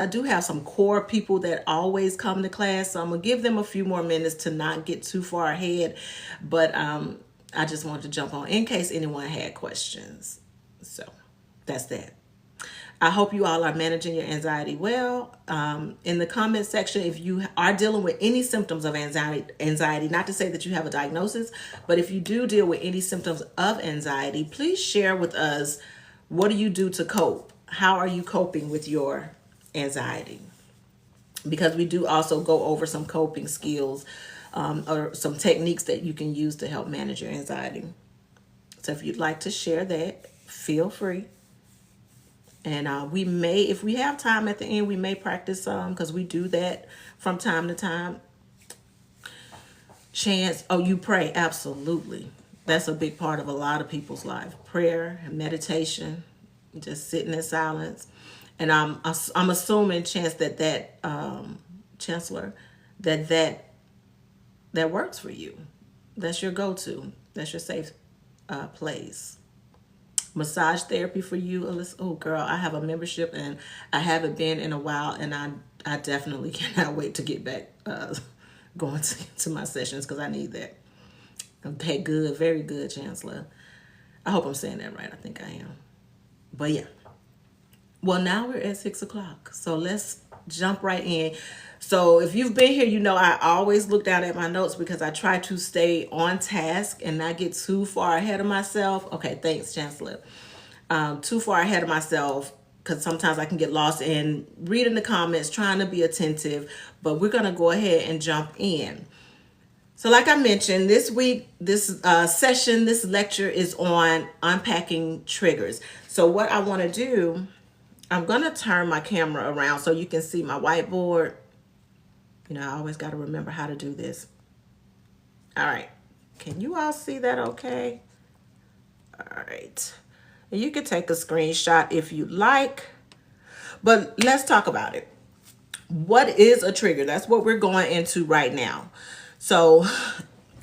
I do have some core people that always come to class, so I'm gonna give them a few more minutes to not get too far ahead. But I just wanted to jump on in case anyone had questions. So that's that. I hope you all are managing your anxiety well. In the comment section, if you are dealing with any symptoms of anxiety, not to say that you have a diagnosis, but if you do deal with any symptoms of anxiety, please share with us, what do you do to cope? How are you coping with your anxiety? Because we do also go over some coping skills, or some techniques that you can use to help manage your anxiety. So if you'd like to share that, feel free. And we may, if we have time at the end, we may practice some, because we do that from time to time. Chance, oh, you pray. Absolutely. That's a big part of a lot of people's life. Prayer and meditation, just sitting in silence. And I'm assuming, Chance, that Chancellor, that works for you. That's your go-to. That's your safe place. Massage therapy for you, Alyssa. Oh, girl, I have a membership and I haven't been in a while, and I definitely cannot wait to get back going to my sessions, because I need that. Okay, good, very good, Chancellor. I hope I'm saying that right. I think I am. But yeah. Well, now we're at 6 o'clock, so let's jump right in. So if you've been here, you know I always look down at my notes, because I try to stay on task and not get too far ahead of myself. Okay, thanks, Chancellor. Too far ahead of myself, because sometimes I can get lost in reading the comments, trying to be attentive. But we're going to go ahead and jump in. So like I mentioned, this week, this session, this lecture is on unpacking triggers. So what I want to do, I'm going to turn my camera around so you can see my whiteboard. You know, I always got to remember how to do this. All right. Can you all see that okay? All right. And you can take a screenshot if you like, but let's talk about it. What is a trigger? That's what we're going into right now. So,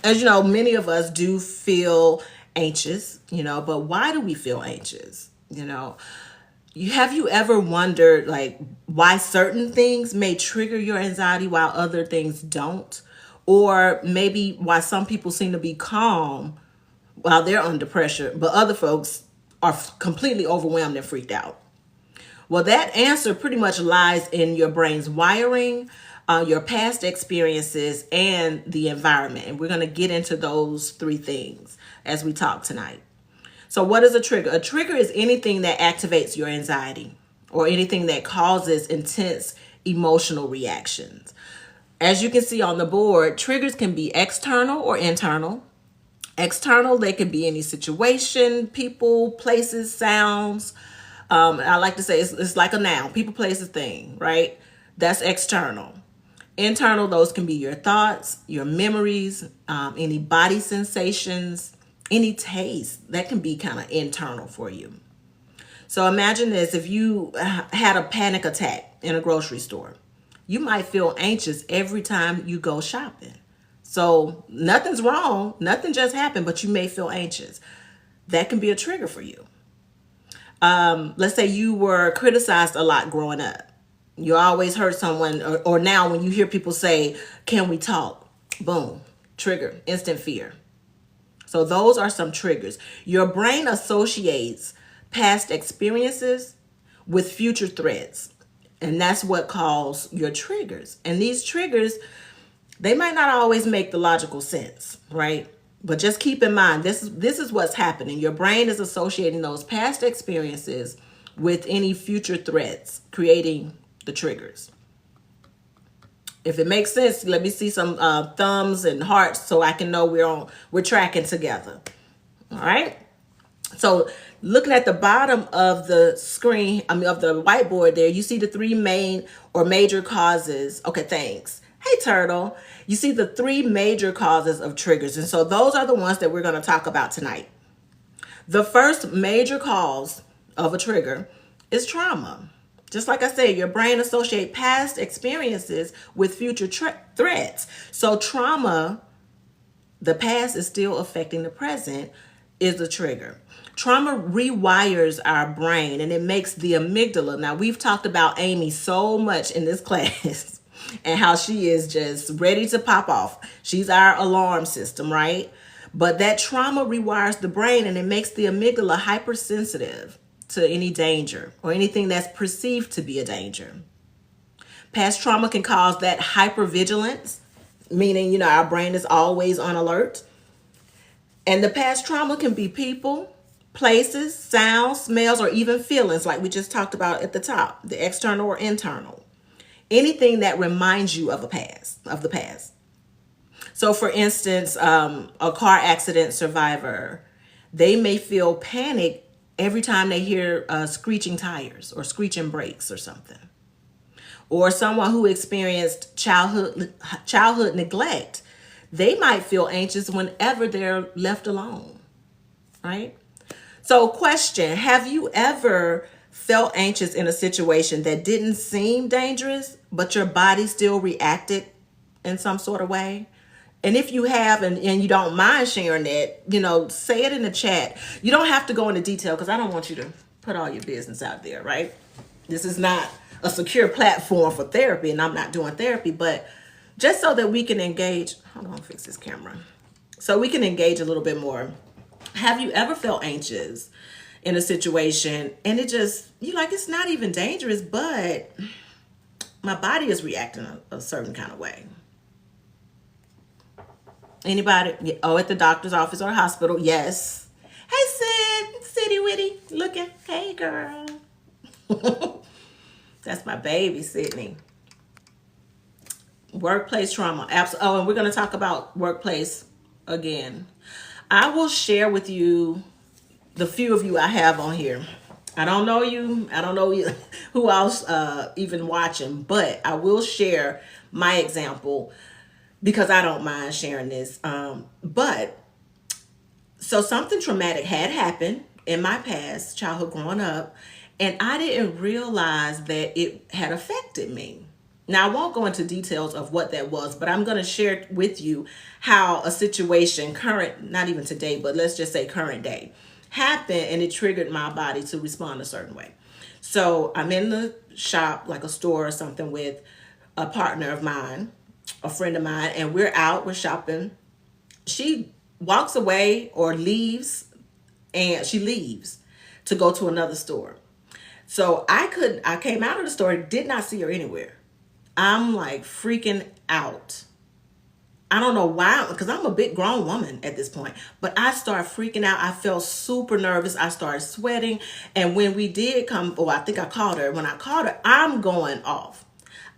as you know, many of us do feel anxious, but why do we feel anxious? Have you ever wondered, like, why certain things may trigger your anxiety while other things don't? Or maybe why some people seem to be calm while they're under pressure, but other folks are completely overwhelmed and freaked out? Well, that answer pretty much lies in your brain's wiring, your past experiences, and the environment. And we're going to get into those three things as we talk tonight. So what is a trigger? A trigger is anything that activates your anxiety, or anything that causes intense emotional reactions. As you can see on the board, triggers can be external or internal. External, they can be any situation, people, places, sounds. I like to say it's like a noun, people, places, thing, right? That's external. Internal, those can be your thoughts, your memories, any body sensations, any taste. That can be kind of internal for you. So imagine this: if you had a panic attack in a grocery store, you might feel anxious every time you go shopping. So nothing's wrong, nothing just happened, but you may feel anxious. That can be a trigger for you. Let's say you were criticized a lot growing up. You always heard someone, or now when you hear people say, "Can we talk?" Boom, trigger, instant fear. So those are some triggers. Your brain associates past experiences with future threats, and that's what calls your triggers. And these triggers, they might not always make the logical sense, right? But just keep in mind, this is what's happening. Your brain is associating those past experiences with any future threats, creating the triggers. If it makes sense, let me see some thumbs and hearts so I can know we're tracking together. All right. So looking at the bottom of the screen, of the whiteboard there, you see the three main or major causes. Okay, thanks. Hey, Turtle. You see the three major causes of triggers. And so those are the ones that we're going to talk about tonight. The first major cause of a trigger is trauma. Just like I said, your brain associates past experiences with future threats. So trauma, the past is still affecting the present, is a trigger. Trauma rewires our brain and it makes the amygdala. Now, we've talked about Amy so much in this class and how she is just ready to pop off. She's our alarm system, right? But that trauma rewires the brain and it makes the amygdala hypersensitive to any danger or anything that's perceived to be a danger. Past trauma can cause that hypervigilance, meaning, our brain is always on alert. And the past trauma can be people, places, sounds, smells, or even feelings like we just talked about at the top, the external or internal. Anything that reminds you of the past. So for instance, a car accident survivor, they may feel panic every time they hear screeching tires or screeching brakes or something. Or someone who experienced childhood neglect, they might feel anxious whenever they're left alone, right? So question, have you ever felt anxious in a situation that didn't seem dangerous, but your body still reacted in some sort of way? And if you have, and you don't mind sharing that, say it in the chat. You don't have to go into detail because I don't want you to put all your business out there, right? This is not a secure platform for therapy, and I'm not doing therapy, but just so that we can engage. Hold on, fix this camera. So we can engage a little bit more. Have you ever felt anxious in a situation and it just, it's not even dangerous, but my body is reacting a certain kind of way? Anybody? Oh, at the doctor's office or hospital? Yes. Hey, Sid, City Witty, looking. Hey, girl. That's my baby, Sydney. Workplace trauma. Oh, and we're going to talk about workplace again. I will share with you the few of you I have on here. I don't know you. I don't know who else even watching, but I will share my example because I don't mind sharing this. But so something traumatic had happened in my past childhood growing up, and I didn't realize that it had affected me. Now, I won't go into details of what that was, but I'm going to share with you how a situation not even today, but let's just say current day, happened and it triggered my body to respond a certain way. So I'm in the shop, like a store or something, with a partner of mine, a friend of mine, and we're shopping. She walks away or leaves, and she leaves to go to another store. So I came out of the store, did not see her anywhere. I'm like freaking out. I don't know why, because I'm a big grown woman at this point, but I started freaking out. I felt super nervous. I started sweating. And when we did I think I called her. When I called her, I'm going off.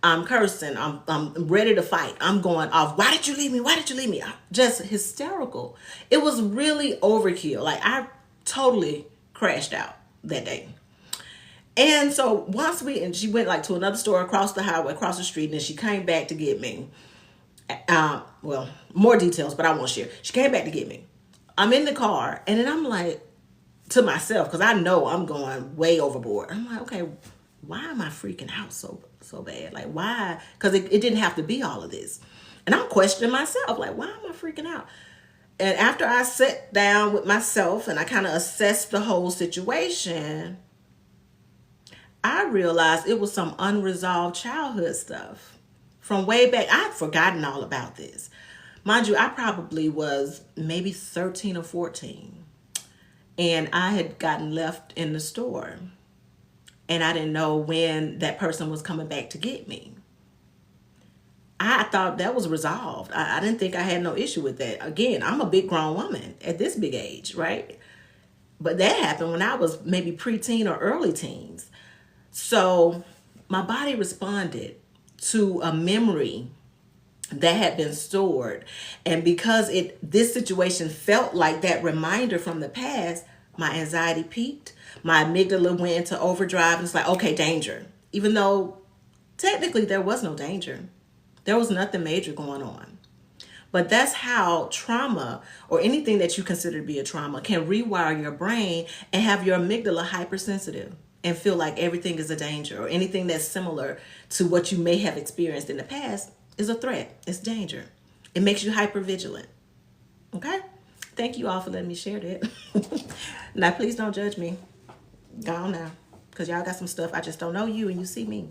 I'm cursing. I'm ready to fight. I'm going off. Why did you leave me? Why did you leave me? I'm just hysterical. It was really overkill. Like, I totally crashed out that day. And so she went like to another store across the highway, across the street, and then she came back to get me. Well, more details, but I won't share. She came back to get me. I'm in the car, and then I'm like to myself, because I know I'm going way overboard. I'm like, okay, why am I freaking out so bad? Like, why? Because it didn't have to be all of this. And I'm questioning myself, like, why am I freaking out? And after I sat down with myself and I kind of assessed the whole situation, I realized it was some unresolved childhood stuff from way back. I'd forgotten all about this. Mind you, I probably was maybe 13 or 14. And I had gotten left in the store. And I didn't know when that person was coming back to get me. I thought that was resolved. I didn't think I had no issue with that. Again, I'm a big grown woman at this big age, right? But that happened when I was maybe preteen or early teens. So my body responded to a memory that had been stored. And because this situation felt like that reminder from the past, my anxiety peaked. My amygdala went into overdrive. And it's like, okay, danger. Even though technically there was no danger. There was nothing major going on. But that's how trauma, or anything that you consider to be a trauma, can rewire your brain and have your amygdala hypersensitive and feel like everything is a danger, or anything that's similar to what you may have experienced in the past is a threat. It's danger. It makes you hypervigilant. Okay? Thank you all for letting me share that. Now, please don't judge me. Go on now. Because y'all got some stuff. I just don't know you and you see me.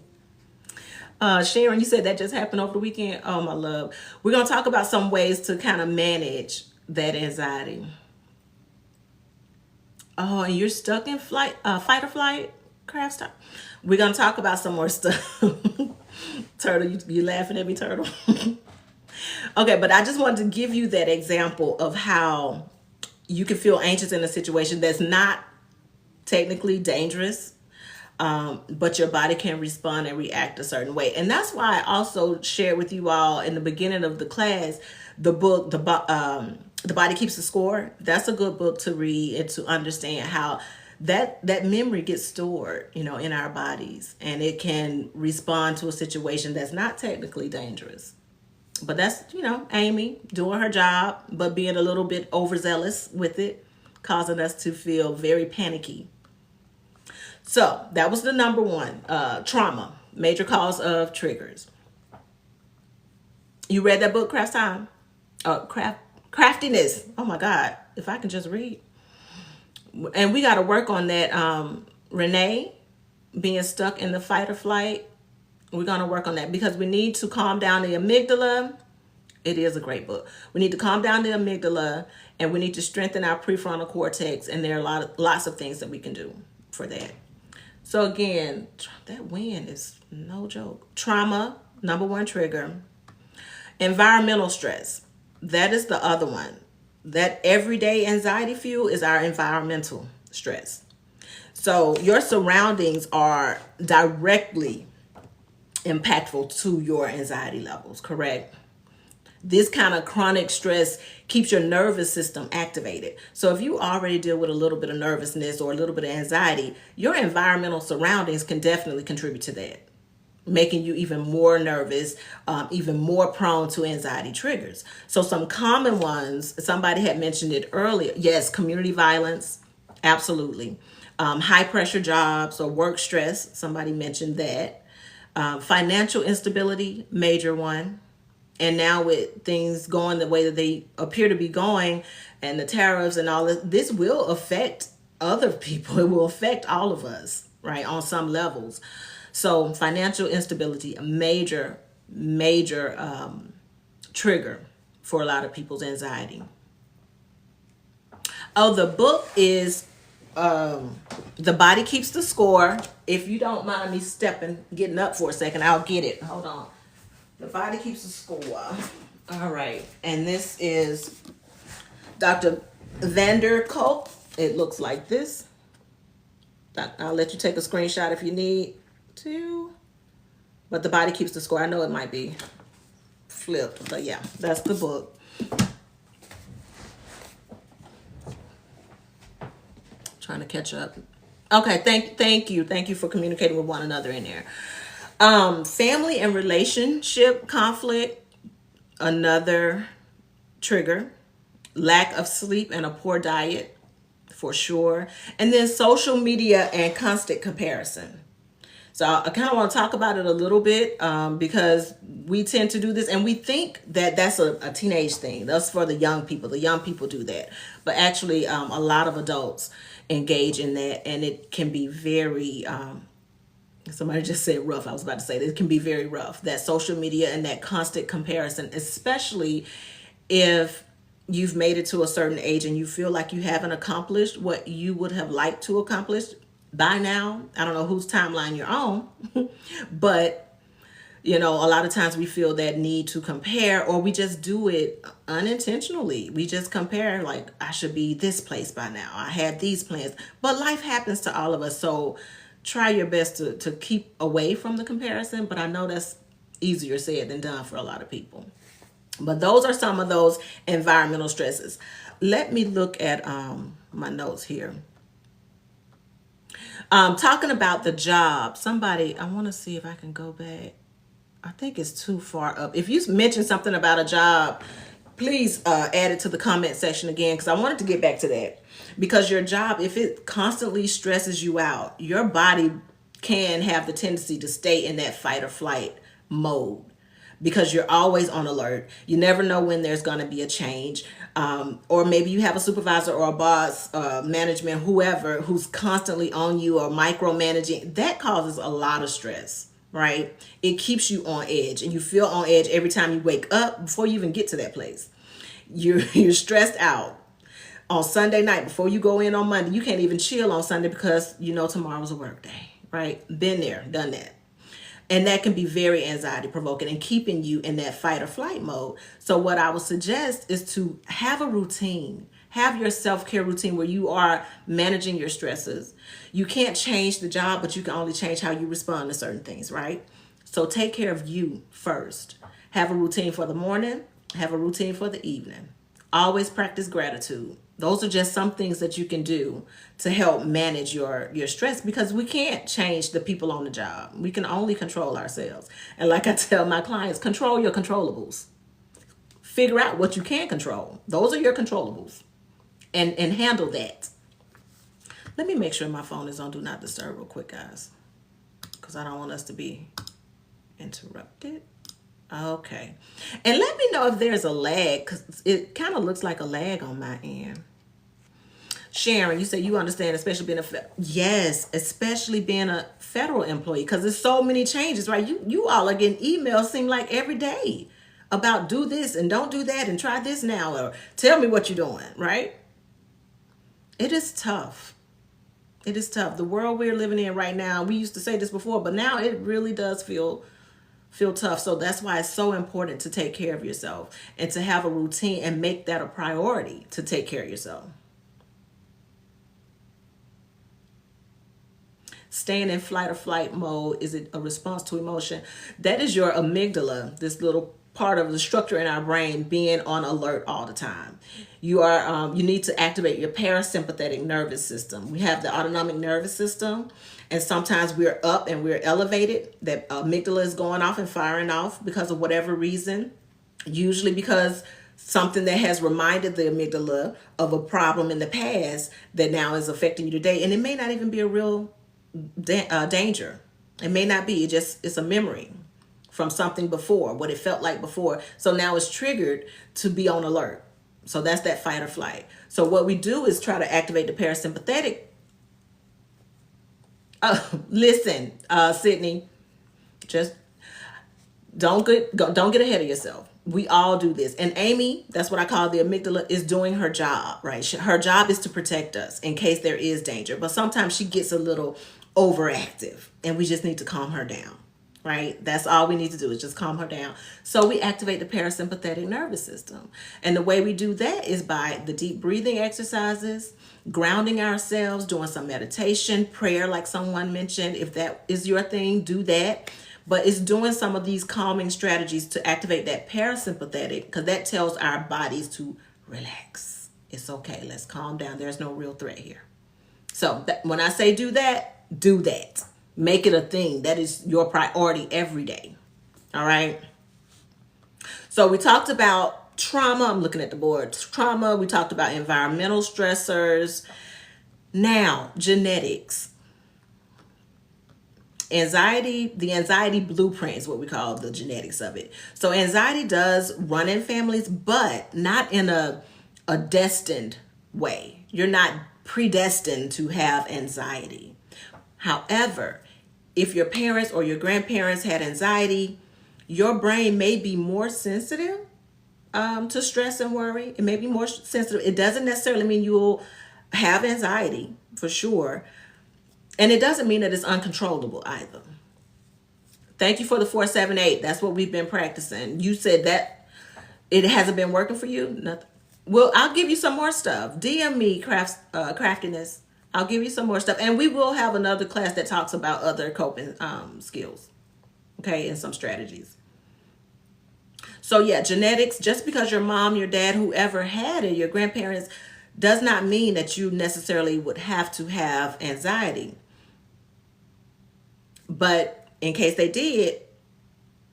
Sharon, you said that just happened over the weekend. Oh, my love. We're going to talk about some ways to kind of manage that anxiety. Oh, and you're stuck in fight or flight, craft stop. We're going to talk about some more stuff. Turtle, you laughing at me, Turtle? Okay, but I just wanted to give you that example of how you can feel anxious in a situation that's not technically dangerous, but your body can respond and react a certain way. And that's why I also shared with you all in the beginning of the class the book, The Body Keeps the Score. That's a good book to read and to understand how that memory gets stored, in our bodies, and it can respond to a situation that's not technically dangerous. But that's, Amy doing her job, but being a little bit overzealous with it, causing us to feel very panicky. So that was the number one, trauma, major cause of triggers. You read that book, Craft Time? Craftiness. Oh my God, if I can just read. And we got to work on that. Renee, being stuck in the fight or flight. We're going to work on that because we need to calm down the amygdala. It is a great book. We need to calm down the amygdala, and we need to strengthen our prefrontal cortex. And there are lots of things that we can do for that. So again, that win is no joke. Trauma, number one trigger. Environmental stress. That is the other one. That everyday anxiety fuel is our environmental stress. So your surroundings are directly impactful to your anxiety levels, correct? This kind of chronic stress keeps your nervous system activated. So if you already deal with a little bit of nervousness or a little bit of anxiety, your environmental surroundings can definitely contribute to that, making you even more nervous, even more prone to anxiety triggers. So some common ones, somebody had mentioned it earlier. Yes, community violence, absolutely. High pressure jobs or work stress, somebody mentioned that. Financial instability, major one. And now with things going the way that they appear to be going and the tariffs and all this will affect other people. It will affect all of us, right, on some levels. So financial instability, a major trigger for a lot of people's anxiety. Oh, the book is The Body Keeps the Score. If you don't mind me getting up for a second, I'll get it. Hold on. The Body Keeps the Score. All right. And this is Dr. Vander Kolk. It looks like this. I'll let you take a screenshot if you need to. But The Body Keeps the Score. I know it might be flipped, but yeah, that's the book. Trying to catch up. Okay, thank you. Thank you for communicating with one another in there. Family and relationship conflict, another trigger. Lack of sleep and a poor diet, for sure. And then social media and constant comparison. So I kind of want to talk about it a little bit because we tend to do this and we think that that's a teenage thing. That's for the young people. The young people do that. But actually, a lot of adults engage in that, and it can be very... somebody just said rough. I was about to say it can be very rough. That social media and that constant comparison, especially if you've made it to a certain age and you feel like you haven't accomplished what you would have liked to accomplish by now. I don't know whose timeline you're on, but a lot of times we feel that need to compare, or we just do it unintentionally. We just compare, like, I should be this place by now. I had these plans, but life happens to all of us. So try your best to keep away from the comparison, but I know that's easier said than done for a lot of people. But those are some of those environmental stresses. Let me look at my notes here. Talking about the job, I want to see if I can go back. I think it's too far up. If you mention something about a job, please add it to the comment section again, because I wanted to get back to that. Because your job, if it constantly stresses you out, your body can have the tendency to stay in that fight or flight mode because you're always on alert. You never know when there's going to be a change. Or maybe you have a supervisor or a boss, management, whoever, who's constantly on you or micromanaging. That causes a lot of stress, right? It keeps you on edge, and you feel on edge every time you wake up before you even get to that place. You're stressed out. On Sunday night, before you go in on Monday, you can't even chill on Sunday because you know tomorrow's a work day, right? Been there, done that. And that can be very anxiety provoking and keeping you in that fight or flight mode. So what I would suggest is to have a routine. Have your self-care routine where you are managing your stresses. You can't change the job, but you can only change how you respond to certain things, right? So take care of you first. Have a routine for the morning. Have a routine for the evening. Always practice gratitude. Those are just some things that you can do to help manage your stress, because we can't change the people on the job. We can only control ourselves. And like I tell my clients, control your controllables. Figure out what you can control. Those are your controllables. And handle that. Let me make sure my phone is on Do Not Disturb real quick, guys, because I don't want us to be interrupted. Okay. And let me know if there's a lag, because it kind of looks like a lag on my end. Sharon, you say you understand, especially being yes, especially being a federal employee, because there's so many changes, right? You all are getting emails seem like every day about do this and don't do that and try this now, or tell me what you're doing, right? It is tough. It is tough. The world we're living in right now, we used to say this before, but now it really does feel tough. So that's why it's so important to take care of yourself and to have a routine and make that a priority to take care of yourself. Staying in flight or flight mode, is it a response to emotion? That is your amygdala, this little part of the structure in our brain being on alert all the time. You need to activate your parasympathetic nervous system. We have the autonomic nervous system, and sometimes we're up and we're elevated. That amygdala is going off and firing off because of whatever reason, usually because something that has reminded the amygdala of a problem in the past that now is affecting you today. And it may not even be a real danger. It may not be. It's a memory from something before, what it felt like before. So now it's triggered to be on alert. So that's that fight or flight. So what we do is try to activate the parasympathetic. Listen, Sydney, just don't get ahead of yourself. We all do this. And Amy, that's what I call the amygdala, is doing her job, right? Her job is to protect us in case there is danger. But sometimes she gets a little overactive and we just need to calm her down, right? That's all we need to do is just calm her down. So we activate the parasympathetic nervous system. And the way we do that is by the deep breathing exercises, grounding ourselves, doing some meditation, prayer, like someone mentioned. If that is your thing, do that. But it's doing some of these calming strategies to activate that parasympathetic, because that tells our bodies to relax. It's okay. Let's calm down. There's no real threat here. So when I say do that, do that. Make it a thing. That is your priority every day. All right. So we talked about trauma. I'm looking at the board. Trauma. We talked about environmental stressors. Now, genetics. Anxiety, the anxiety blueprint is what we call the genetics of it. So anxiety does run in families, but not in a destined way. You're not predestined to have anxiety. However, if your parents or your grandparents had anxiety, your brain may be more sensitive to stress and worry. It may be more sensitive. It doesn't necessarily mean you'll have anxiety, for sure. And it doesn't mean that it's uncontrollable either. Thank you for the 478. That's what we've been practicing. You said that it hasn't been working for you? Nothing. Well, I'll give you some more stuff. DM me, craftiness. I'll give you some more stuff. And we will have another class that talks about other coping skills. Okay, and some strategies. So yeah, genetics, just because your mom, your dad, whoever had it, your grandparents, does not mean that you necessarily would have to have anxiety. But in case they did,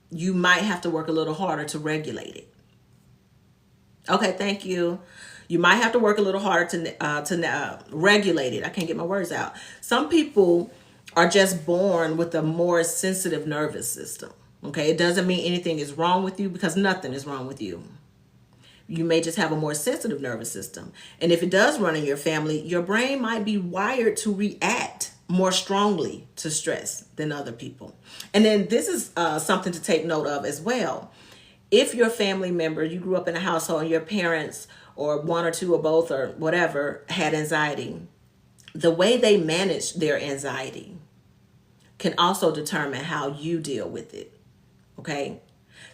you might have to work a little harder to regulate it. Okay, thank you. You might have to work a little harder to regulate it. I can't get my words out. Some people are just born with a more sensitive nervous system. Okay, it doesn't mean anything is wrong with you, because nothing is wrong with you. You may just have a more sensitive nervous system. And if it does run in your family, your brain might be wired to react more strongly to stress than other people. And then this is something to take note of as well. If your family member, you grew up in a household and your parents, or one or two or both or whatever, had anxiety, the way they manage their anxiety can also determine how you deal with it. Okay?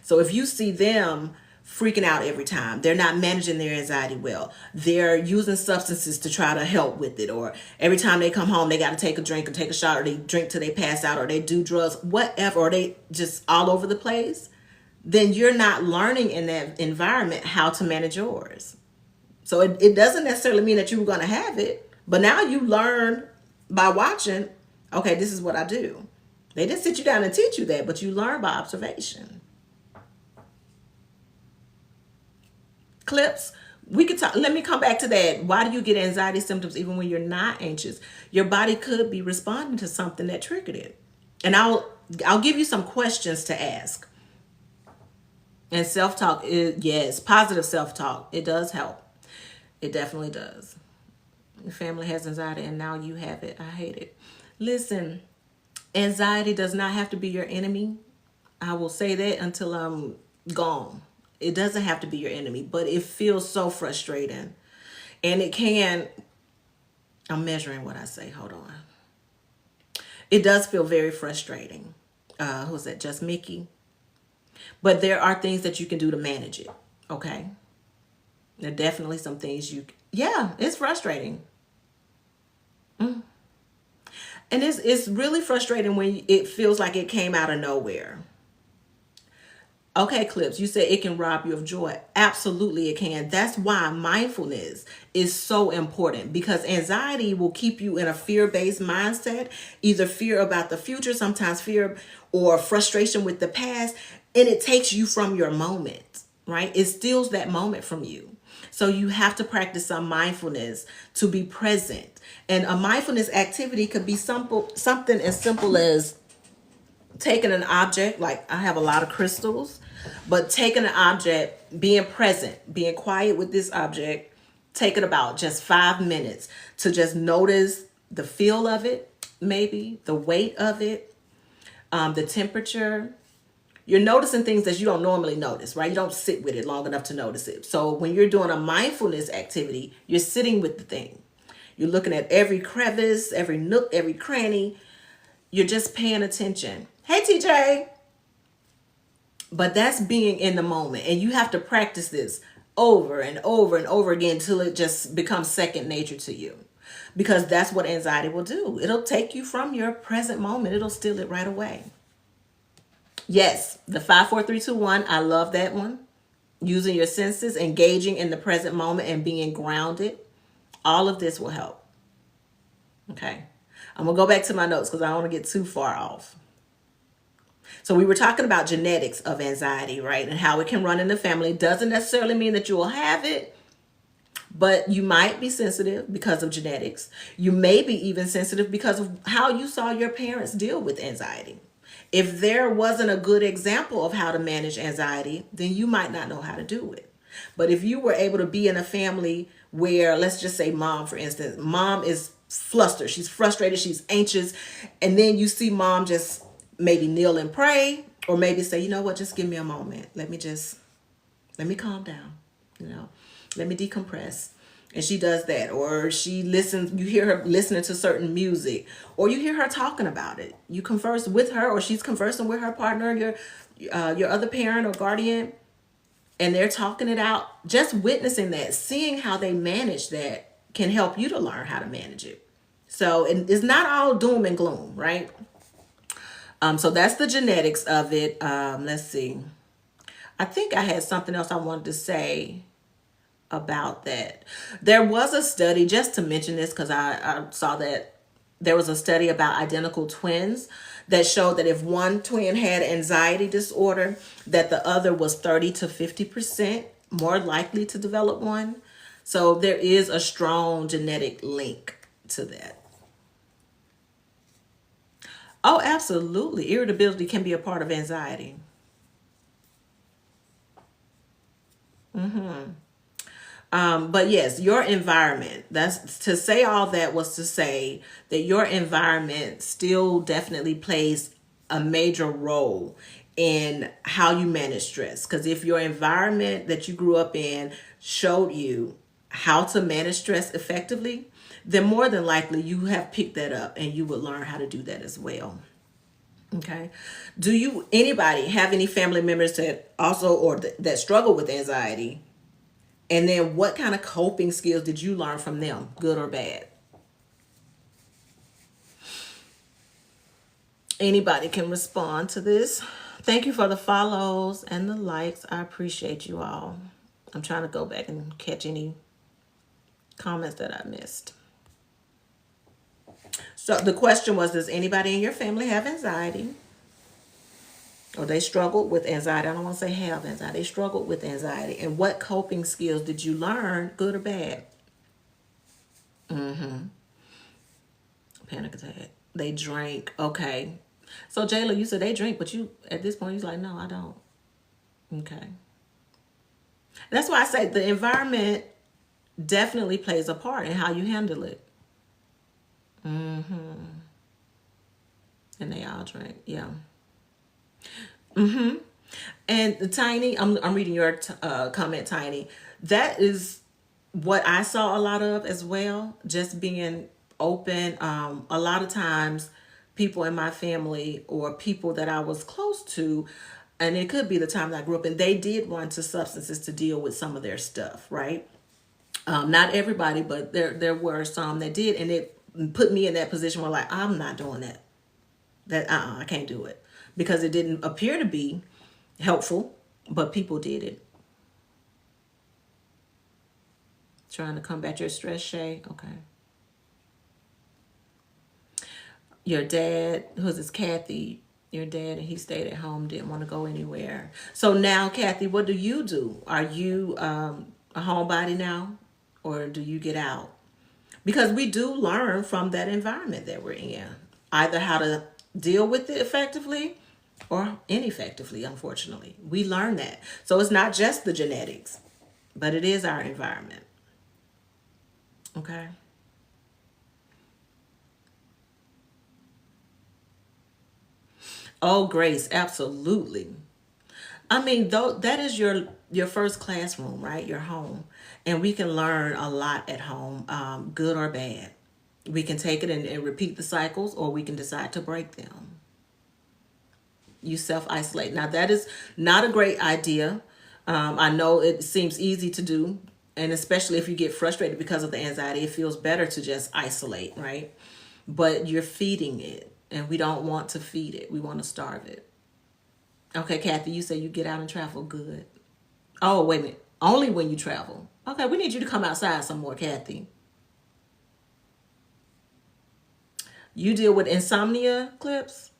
So if you see them freaking out every time, they're not managing their anxiety well, they're using substances to try to help with it, or every time they come home they got to take a drink or take a shot, or they drink till they pass out, or they do drugs, whatever, or they just all over the place, then you're not learning in that environment how to manage yours. So it doesn't necessarily mean that you were going to have it, but now you learn by watching, okay, this is what I do. They didn't sit you down and teach you that, but you learn by observation. Clips, we could talk. Let me come back to that. Why do you get anxiety symptoms even when you're not anxious? Your body could be responding to something that triggered it. And I'll give you some questions to ask. And self-talk is, yes, positive self-talk. It does help. It definitely does. Your family has anxiety and now you have it. I hate it. Listen, anxiety does not have to be your enemy. I will say that until I'm gone. It doesn't have to be your enemy, but it feels so frustrating. And it can, I'm measuring what I say. Hold on. It does feel very frustrating. Who's that? Just Mickey. But there are things that you can do to manage it. Okay. There are definitely some things yeah, it's frustrating. And it's really frustrating when it feels like it came out of nowhere. Okay, Clips, you said it can rob you of joy. Absolutely it can. That's why mindfulness is so important, because anxiety will keep you in a fear-based mindset, either fear about the future, sometimes fear or frustration with the past, and it takes you from your moment, right? It steals that moment from you. So you have to practice some mindfulness to be present. And a mindfulness activity could be something as simple as taking an object, like I have a lot of crystals, but taking an object, being present, being quiet with this object, taking about just 5 minutes to just notice the feel of it, maybe the weight of it, the temperature. You're noticing things that you don't normally notice, right? You don't sit with it long enough to notice it. So when you're doing a mindfulness activity, you're sitting with the thing. You're looking at every crevice, every nook, every cranny. You're just paying attention. Hey, TJ. But that's being in the moment. And you have to practice this over and over and over again until it just becomes second nature to you. Because that's what anxiety will do. It'll take you from your present moment. It'll steal it right away. Yes, the 5, 4, 3, 2, 1. I love that one. Using your senses, engaging in the present moment, and being grounded. All of this will help. Okay. I'm going to go back to my notes because I don't want to get too far off. So we were talking about genetics of anxiety, right? And how it can run in the family. Doesn't necessarily mean that you will have it, but you might be sensitive because of genetics. You may be even sensitive because of how you saw your parents deal with anxiety. If there wasn't a good example of how to manage anxiety, then you might not know how to do it. But if you were able to be in a family where, let's just say mom, for instance, mom is flustered, she's frustrated, she's anxious, and then you see mom just maybe kneel and pray, or maybe say, you know what, just give me a moment. Let me calm down, let me decompress. And she does that, or she listens, you hear her listening to certain music, or you hear her talking about it. You converse with her, or she's conversing with her partner, your other parent or guardian, and they're talking it out. Just witnessing that, seeing how they manage that can help you to learn how to manage it. So it's not all doom and gloom, right? So that's the genetics of it. Let's see. I think I had something else I wanted to say about that. There was a study, just to mention this because I saw that there was a study about identical twins that showed that if one twin had anxiety disorder, that the other was 30 to 50% more likely to develop one. So there is a strong genetic link to that. Oh, absolutely. Irritability can be a part of anxiety. But yes, your environment, that's to say all that was to say that your environment still definitely plays a major role in how you manage stress. Because if your environment that you grew up in showed you how to manage stress effectively, then more than likely you have picked that up and you would learn how to do that as well. Okay. Do you anybody have any family members that also or that struggle with anxiety? And then what kind of coping skills did you learn from them, good or bad? Anybody can respond to this. Thank you for the follows and the likes. I appreciate you all. I'm trying to go back and catch any comments that I missed. So the question was, does anybody in your family have anxiety? Or they struggled with anxiety? I don't want to say have anxiety. They struggled with anxiety. And what coping skills did you learn, good or bad? Panic attack. They drank. Okay. So Jayla, you said they drink, but you at this point you're like, no, I don't. Okay. That's why I say the environment definitely plays a part in how you handle it. And they all drink. Yeah. And the Tiny, I'm reading your comment, Tiny. That is what I saw a lot of as well. Just being open. A lot of times, people in my family or people that I was close to, and it could be the time that I grew up in, they did run to substances to deal with some of their stuff, right? Not everybody, but there were some that did, and it put me in that position where like I'm not doing that. I can't do it because it didn't appear to be helpful, but people did it. Trying to combat your stress, Shay. Okay. Your dad, who's this Kathy? Your dad, and he stayed at home, didn't want to go anywhere. So now, Kathy, what do you do? Are you a homebody now, or do you get out? Because we do learn from that environment that we're in, either how to deal with it effectively or ineffectively, unfortunately. We learn that. So it's not just the genetics, but it is our environment. Okay. Oh, Grace, absolutely. I mean, though that is your first classroom, right? Your home, and we can learn a lot at home, good or bad. We can take it and repeat the cycles, or we can decide to break them. You self isolate. Now that is not a great idea. I know it seems easy to do, and especially if you get frustrated because of the anxiety, it feels better to just isolate, right? But you're feeding it, and we don't want to feed it. We want to starve it. Okay, Kathy, you say you get out and travel. Good. Oh, wait a minute. Only when you travel. Okay, we need you to come outside some more, Kathy. You deal with insomnia, Clips?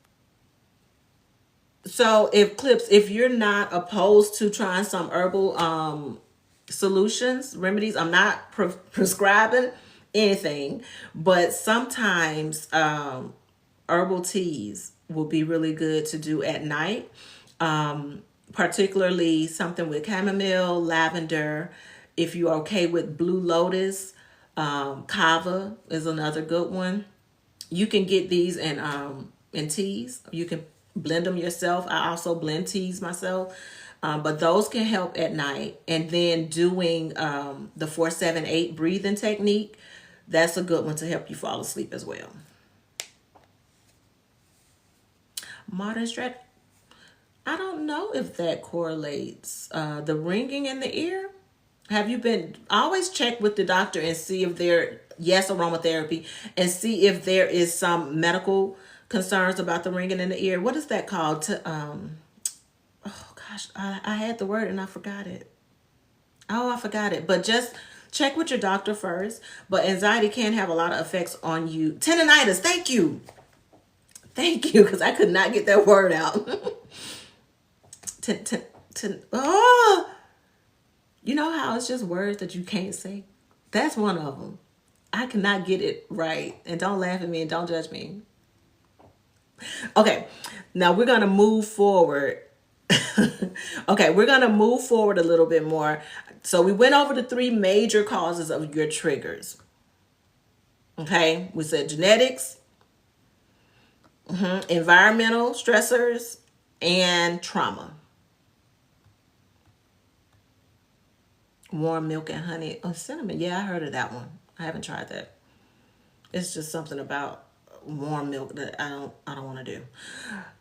So if you're not opposed to trying some herbal solutions, remedies, I'm not prescribing anything, but sometimes herbal teas will be really good to do at night. Particularly something with chamomile, lavender. If you're okay with blue lotus, kava is another good one. You can get these in teas. You can blend them yourself. I also blend teas myself. But those can help at night. And then doing the 4-7-8 breathing technique, that's a good one to help you fall asleep as well. Modern stretch. I don't know if that correlates. The ringing in the ear. Have you been? I always check with the doctor and see if yes, aromatherapy, and see if there is some medical concerns about the ringing in the ear. What is that called? Oh gosh, I had the word and I forgot it. Oh, I forgot it. But just check with your doctor first. But anxiety can have a lot of effects on you. Tendonitis. Thank you. Thank you, because I could not get that word out. Oh, you know how it's just words that you can't say? That's one of them. I cannot get it right. And don't laugh at me and don't judge me. Okay, now we're going to move forward. Okay, we're going to move forward a little bit more. So we went over the three major causes of your triggers. Okay, we said genetics, environmental stressors, and trauma. Warm milk and honey. Oh, cinnamon. Yeah, I heard of that one. I haven't tried that. It's just something about warm milk that I don't want to do.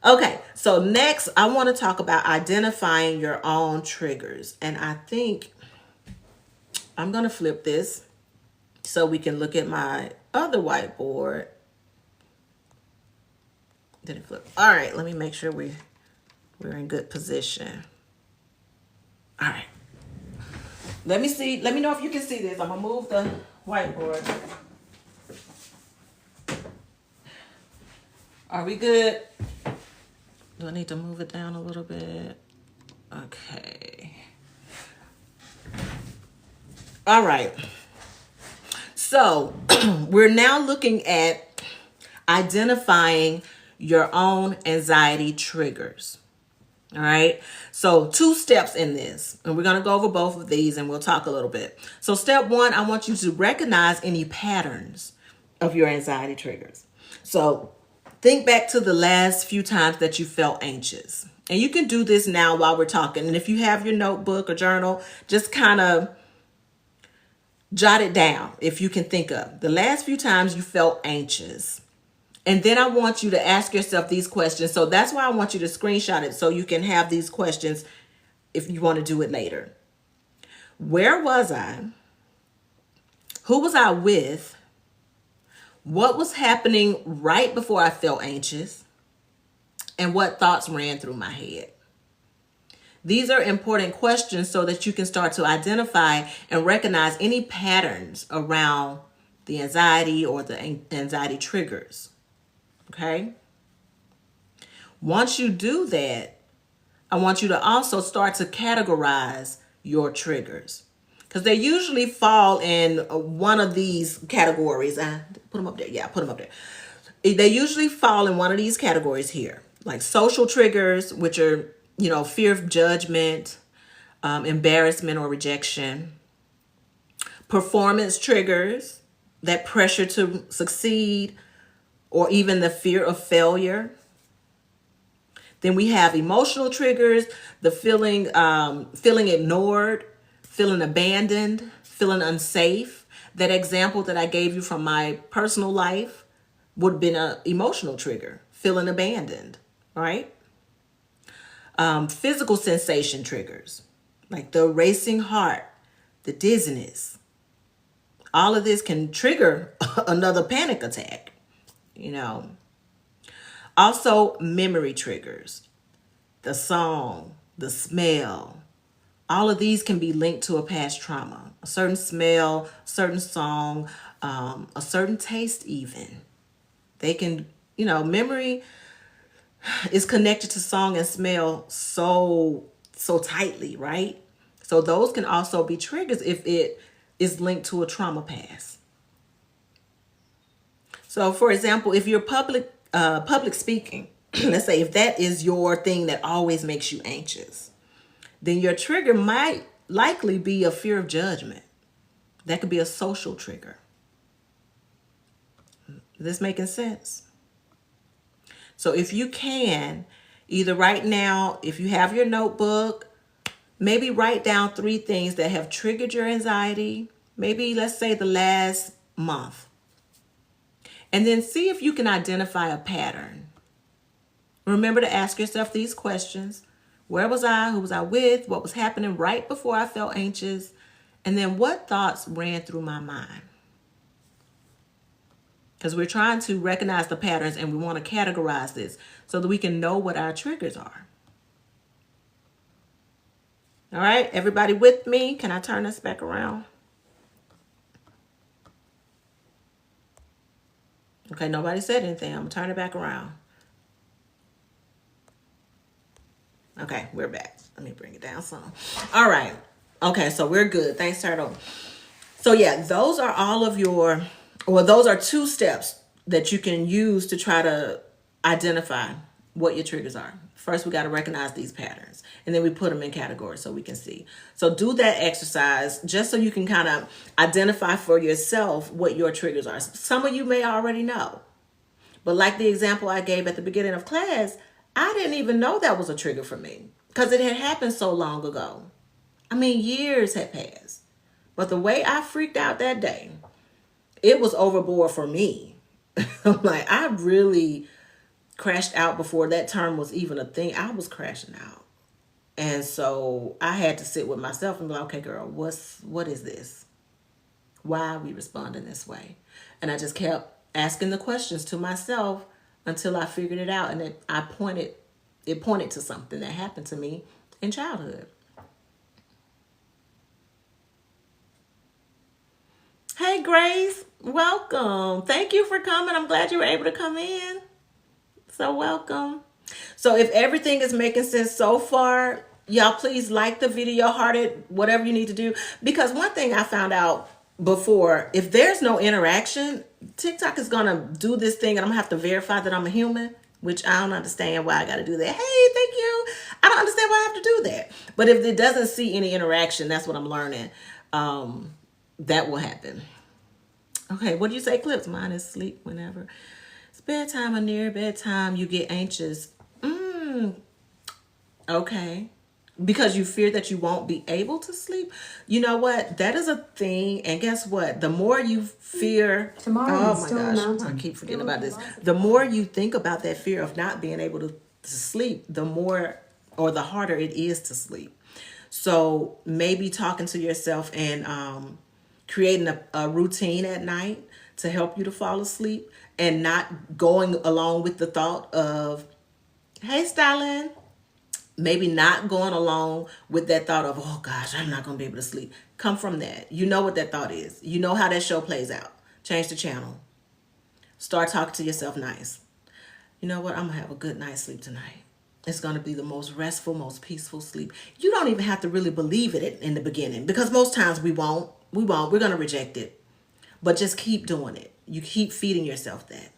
Okay, so next I want to talk about identifying your own triggers. And I think I'm going to flip this so we can look at my other whiteboard. Did it flip? All right, let me make sure we're in good position. All right. Let me see. Let me know if you can see this. I'm going to move the whiteboard. Are we good? Do I need to move it down a little bit? Okay. All right. So we're now looking at identifying your own anxiety triggers. All right. So 2 steps in this, and we're going to go over both of these and we'll talk a little bit. So step 1, I want you to recognize any patterns of your anxiety triggers. So think back to the last few times that you felt anxious. And you can do this now while we're talking. And if you have your notebook or journal, just kind of jot it down if you can think of the last few times you felt anxious. And then I want you to ask yourself these questions. So that's why I want you to screenshot it so you can have these questions if you want to do it later. Where was I? Who was I with? What was happening right before I felt anxious? And what thoughts ran through my head? These are important questions so that you can start to identify and recognize any patterns around the anxiety or the anxiety triggers. Okay? Once you do that, I want you to also start to categorize your triggers, because they usually fall in one of these categories. Put them up there. Yeah, put them up there. They usually fall in one of these categories here, like social triggers, which are, fear of judgment, embarrassment or rejection. Performance triggers, that pressure to succeed, or even the fear of failure. Then we have emotional triggers, the feeling ignored, feeling abandoned, feeling unsafe. That example that I gave you from my personal life would have been an emotional trigger, feeling abandoned, right? Physical sensation triggers, like the racing heart, the dizziness. All of this can trigger another panic attack, Also, memory triggers, the song, the smell. All of these can be linked to a past trauma. A certain smell, certain song, a certain taste even. They can, memory is connected to song and smell so tightly, right? So those can also be triggers if it is linked to a trauma past. So for example, if you're public speaking, let's say if that is your thing that always makes you anxious, then your trigger might likely be a fear of judgment. That could be a social trigger. Is this making sense? So if you can, either right now, if you have your notebook, maybe write down 3 things that have triggered your anxiety. Maybe let's say the last month. And then see if you can identify a pattern. Remember to ask yourself these questions. Where was I? Who was I with? What was happening right before I felt anxious? And then what thoughts ran through my mind? Because we're trying to recognize the patterns and we want to categorize this so that we can know what our triggers are. All right, everybody with me? Can I turn this back around? Okay, nobody said anything. I'm going to turn it back around. Okay, we're back. Let me bring it down some. All right. Okay, so we're good. Thanks, Turtle. So yeah, those are all of those are 2 steps that you can use to try to identify what your triggers are. First, we got to recognize these patterns, and then we put them in categories so we can see. So do that exercise just so you can kind of identify for yourself what your triggers are. Some of you may already know, but like the example I gave at the beginning of class, I didn't even know that was a trigger for me because it had happened so long ago. I mean, years had passed. But the way I freaked out that day, it was overboard for me. I'm like, I really crashed out before that term was even a thing. I was crashing out. And so I had to sit with myself and be like, okay, girl, what is this? Why are we responding this way? And I just kept asking the questions to myself until I figured it out. And it pointed to something that happened to me in childhood. Hey, Grace, welcome. Thank you for coming. I'm glad you were able to come in. So welcome. So if everything is making sense so far, y'all please like the video, heart it, whatever you need to do. Because one thing I found out before, if there's no interaction, TikTok is going to do this thing and I'm going to have to verify that I'm a human, which I don't understand why I got to do that. Hey, thank you. I don't understand why I have to do that. But if it doesn't see any interaction, that's what I'm learning. That will happen. Okay, what do you say, Clips? Mine is sleep whenever it's bedtime or near bedtime, you get anxious. Okay. Because you fear that you won't be able to sleep. You know what? That is a thing. And guess what? The more you fear, Tomorrow oh my gosh, I keep forgetting about this. The more you think about that fear of not being able to sleep, the more or the harder it is to sleep. So maybe talking to yourself and creating a routine at night to help you to fall asleep and not going along with the thought of, hey, Stalin, maybe not going along with that thought of, oh gosh, I'm not going to be able to sleep. Come from that. You know what that thought is. You know how that show plays out. Change the channel. Start talking to yourself nice. You know what? I'm going to have a good night's sleep tonight. It's going to be the most restful, most peaceful sleep. You don't even have to really believe it in the beginning because most times we won't. We're going to reject it. But just keep doing it. You keep feeding yourself that.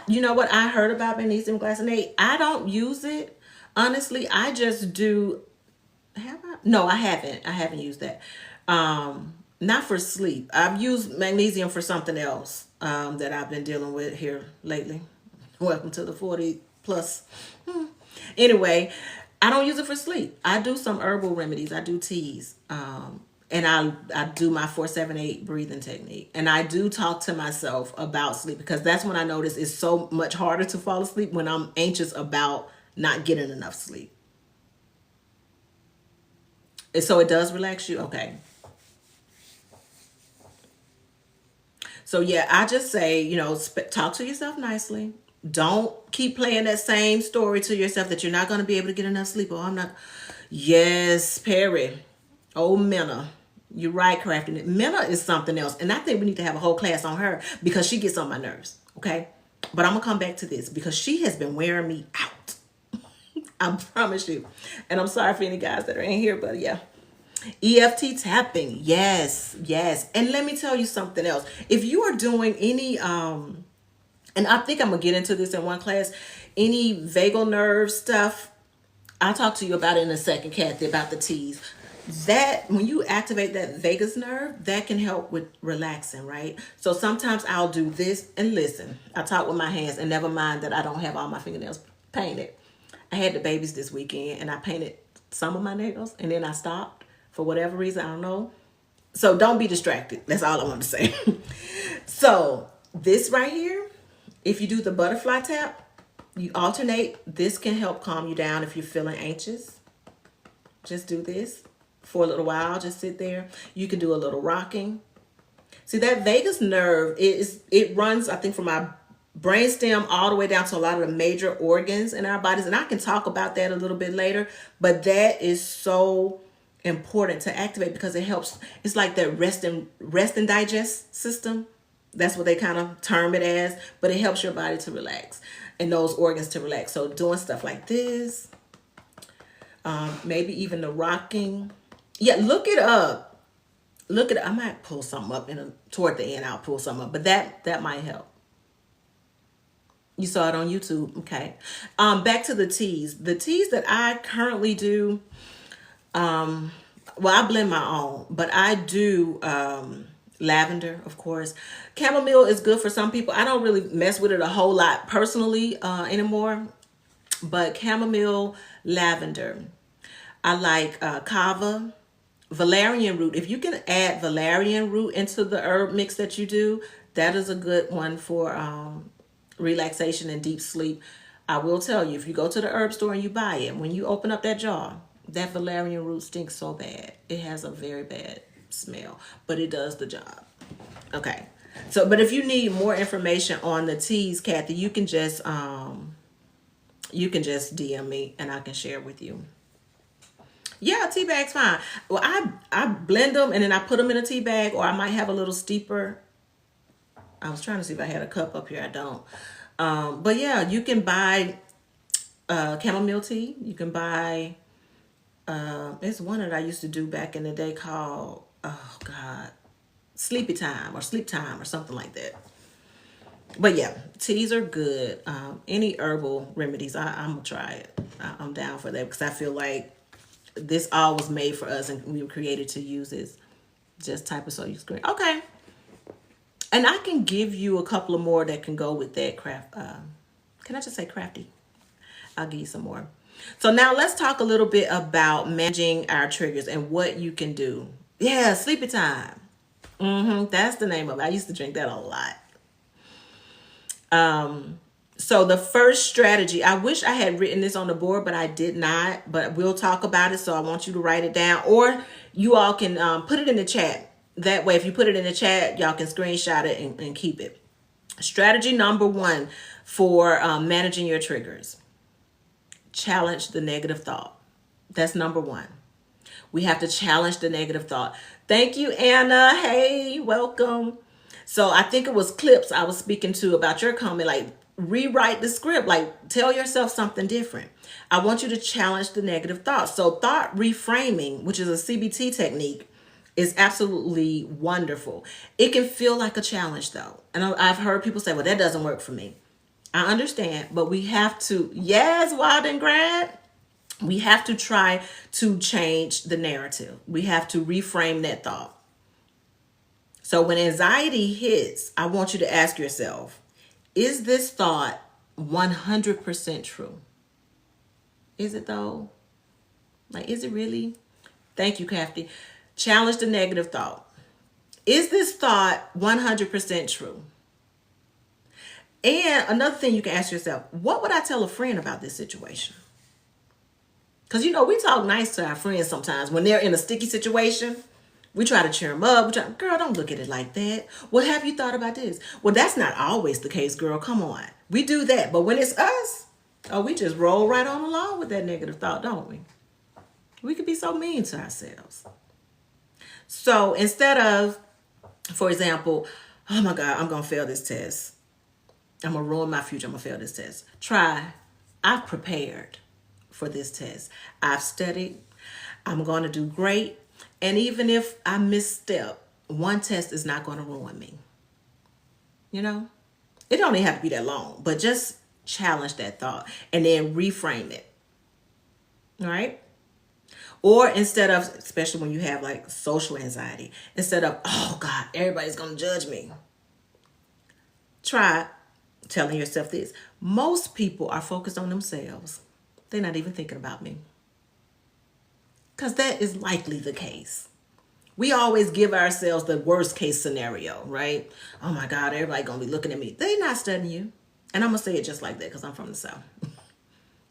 You know what I heard about magnesium glycinate? I don't use it. Honestly, I just do. Have I? No, I haven't. I haven't used that. Not for sleep. I've used magnesium for something else that I've been dealing with here lately. Welcome to the 40 plus. Anyway, I don't use it for sleep. I do some herbal remedies. I do teas. And I do my 4-7-8 breathing technique. And I do talk to myself about sleep because that's when I notice it's so much harder to fall asleep when I'm anxious about not getting enough sleep. And so it does relax you? Okay. So yeah, I just say, talk to yourself nicely. Don't keep playing that same story to yourself that you're not going to be able to get enough sleep. Oh, I'm not. Yes, Perry. Oh, Minna. You're right, crafting it. Minna is something else. And I think we need to have a whole class on her because she gets on my nerves. Okay. But I'm going to come back to this because she has been wearing me out. I promise you. And I'm sorry for any guys that are in here, but yeah. EFT tapping. Yes. Yes. And let me tell you something else. If you are doing any, and I think I'm going to get into this in one class, any vagal nerve stuff, I'll talk to you about it in a second, Kathy, about the T's. That when you activate that vagus nerve, that can help with relaxing, right? So sometimes I'll do this and listen. I talk with my hands and never mind that I don't have all my fingernails painted. I had the babies this weekend and I painted some of my nails and then I stopped for whatever reason. I don't know. So don't be distracted. That's all I want to say. So this right here, if you do the butterfly tap, you alternate. This can help calm you down if you're feeling anxious. Just do this for a little while. Just sit there. You can do a little rocking. See, that vagus nerve, it runs, I think, from our brainstem all the way down to a lot of the major organs in our bodies. And I can talk about that a little bit later. But that is so important to activate because it helps. It's like that rest and digest system. That's what they kind of term it as. But it helps your body to relax and those organs to relax. So doing stuff like this, maybe even the rocking. Yeah, look it up. Look at it. I might pull something up toward the end. I'll pull something up, but that might help. You saw it on YouTube. Okay. Back to the teas. The teas that I currently do, well, I blend my own, but I do lavender, of course. Chamomile is good for some people. I don't really mess with it a whole lot personally anymore, but chamomile, lavender. I like kava, valerian root. If you can add valerian root into the herb mix that you do, that is a good one for relaxation and deep sleep. I will tell you, if you go to the herb store and you buy it, when you open up that jar, that valerian root stinks so bad. It has a very bad smell, but it does the job. Okay. So, but if you need more information on the teas, Kathy, you can just DM me and I can share with you. Yeah, tea bag's fine. Well, I blend them and then I put them in a tea bag, or I might have a little steeper. I was trying to see if I had a cup up here. I don't. But yeah, you can buy chamomile tea. You can buy, it's one that I used to do back in the day called, oh God, Sleepy Time or Sleep Time or something like that. But yeah, teas are good. Any herbal remedies, I'm going to try it. I'm down for that because I feel like this all was made for us and we were created to use this. Just type of soy screen. Okay. And I can give you a couple of more that can go with that craft. Can I just say crafty? I'll give you some more. So now let's talk a little bit about managing our triggers and what you can do. Yeah, sleepy time. That's the name of it. I used to drink that a lot. So the first strategy, I wish I had written this on the board, but I did not. But we'll talk about it. So I want you to write it down, or you all can put it in the chat. That way, if you put it in the chat, y'all can screenshot it and keep it. Strategy number 1 for managing your triggers. Challenge the negative thought. That's number 1. We have to challenge the negative thought. Thank you, Anna. Hey, welcome. So I think it was Clips I was speaking to about your comment, like rewrite the script, like tell yourself something different. I want you to challenge the negative thoughts. So thought reframing, which is a CBT technique, is absolutely wonderful. It can feel like a challenge though. And I've heard people say, well, that doesn't work for me. I understand, but we have to, yes, Wild and Grad, we have to try to change the narrative. We have to reframe that thought. So when anxiety hits, I want you to ask yourself, is this thought 100% true? Is it though? Like, is it really? Thank you, Kathy. Challenge the negative thought. Is this thought 100% true? And another thing you can ask yourself, what would I tell a friend about this situation? Because, you know, we talk nice to our friends sometimes. When they're in a sticky situation, we try to cheer them up. Girl, don't look at it like that. Well, have you thought about this? Well, that's not always the case, girl. Come on. We do that. But when it's us, oh, we just roll right on along with that negative thought, don't we? We could be so mean to ourselves. So instead of, for example, oh my God, I'm going to fail this test. I'm going to ruin my future. I'm going to fail this test. Try, I've prepared for this test. I've studied. I'm going to do great. And even if I misstep, one test is not going to ruin me. You know, it don't even have to be that long, but just challenge that thought and then reframe it. All right. Or instead of, especially when you have like social anxiety, instead of, oh God, everybody's going to judge me. Try telling yourself this. Most people are focused on themselves. They're not even thinking about me. Because that is likely the case. We always give ourselves the worst case scenario, right? Oh my God, everybody going to be looking at me. They're not studying you. And I'm going to say it just like that because I'm from the South.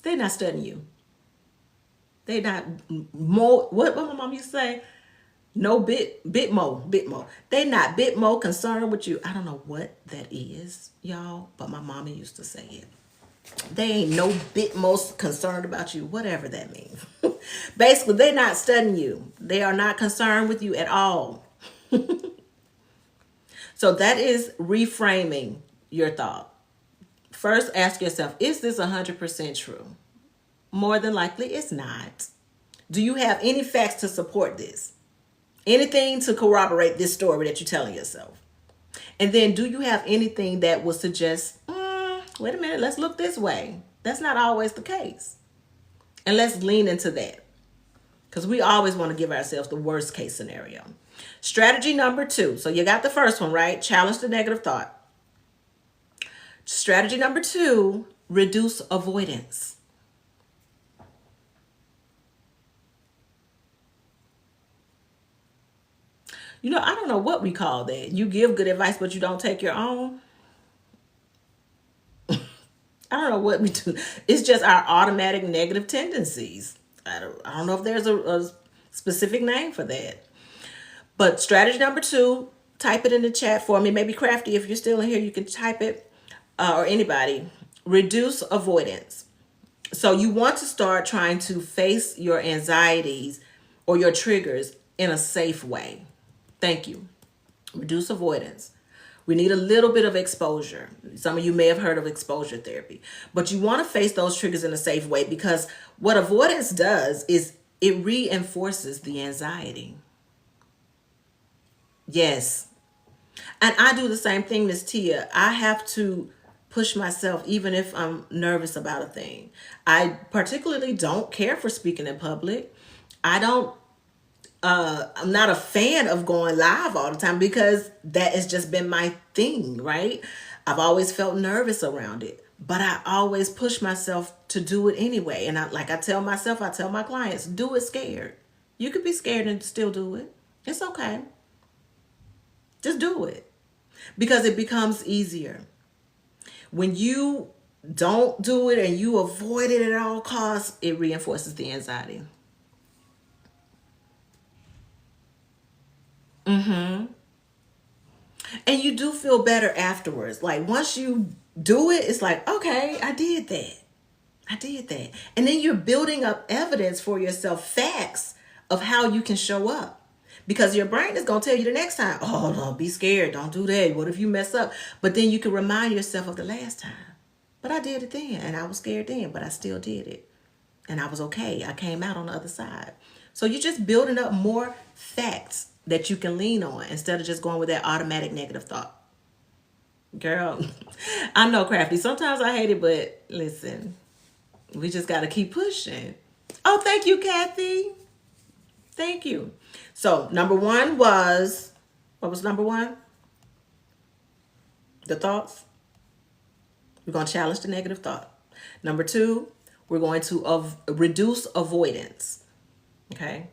They're not studying you. They not more, what my mom used to say? No bit more. They not bit more concerned with you. I don't know what that is, y'all, but my mama used to say it. They ain't no bit most concerned about you, whatever that means. Basically, they're not studying you. They are not concerned with you at all. So that is reframing your thought. First, ask yourself, is this 100% true? More than likely, it's not. Do you have any facts to support this? Anything to corroborate this story that you're telling yourself. And then, do you have anything that would suggest, wait a minute, let's look this way? That's not always the case. And let's lean into that. Because we always want to give ourselves the worst case scenario. Strategy number 2. So you got the first one, right? Challenge the negative thought. Strategy number 2, reduce avoidance. I don't know what we call that. You give good advice, but you don't take your own. I don't know what we do. It's just our automatic negative tendencies. I don't know if there's a specific name for that. But strategy number 2, type it in the chat for me. Maybe Crafty, if you're still in here, you can type it, or anybody. Reduce avoidance. So you want to start trying to face your anxieties or your triggers in a safe way. Thank you. Reduce avoidance. We need a little bit of exposure. Some of you may have heard of exposure therapy, but you want to face those triggers in a safe way, because what avoidance does is it reinforces the anxiety. Yes. And I do the same thing, Miss Tia. I have to push myself even if I'm nervous about a thing. I particularly don't care for speaking in public. I'm not a fan of going live all the time because that has just been my thing, right? I've always felt nervous around it, but I always push myself to do it anyway. And I tell myself, I tell my clients, do it scared. You could be scared and still do it. It's okay. Just do it, because it becomes easier. When you don't do it and you avoid it at all costs, it reinforces the anxiety. And you do feel better afterwards. Like once you do it, it's like, okay, I did that. I did that. And then you're building up evidence for yourself, facts of how you can show up. Because your brain is going to tell you the next time, oh, don't be scared. Don't do that. What if you mess up? But then you can remind yourself of the last time. But I did it then, and I was scared then, but I still did it. And I was okay. I came out on the other side. So you're just building up more facts that you can lean on instead of just going with that automatic negative thought. Girl, I know, Crafty. Sometimes I hate it, but listen, we just got to keep pushing. Oh, thank you, Kathy. Thank you. So number 1 was, what was number 1? The thoughts. We're going to challenge the negative thought. Number 2, we're going to reduce avoidance. Okay.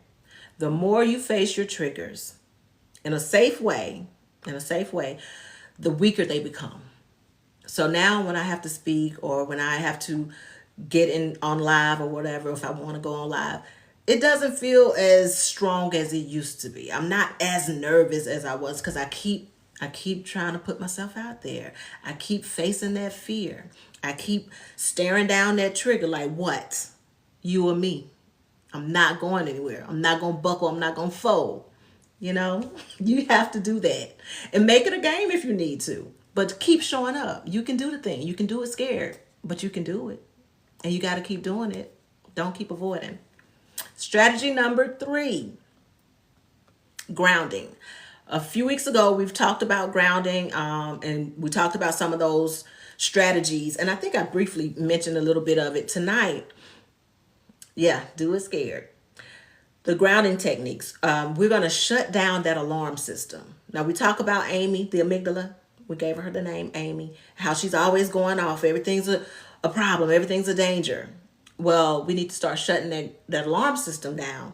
The more you face your triggers in a safe way, the weaker they become. So now when I have to speak, or when I have to get in on live or whatever, if I want to go on live, it doesn't feel as strong as it used to be. I'm not as nervous as I was, because I keep trying to put myself out there. I keep facing that fear. I keep staring down that trigger like, what? You or me? I'm not going anywhere. I'm not going to buckle. I'm not going to fold. You have to do that. And make it a game if you need to. But keep showing up. You can do the thing. You can do it scared, but you can do it. And you got to keep doing it. Don't keep avoiding. Strategy number 3, grounding. A few weeks ago, we've talked about grounding, and we talked about some of those strategies. And I think I briefly mentioned a little bit of it tonight. Yeah, do it scared. The grounding techniques. We're going to shut down that alarm system. Now, we talk about Amy, the amygdala. We gave her the name Amy. How she's always going off. Everything's a problem. Everything's a danger. Well, we need to start shutting that alarm system down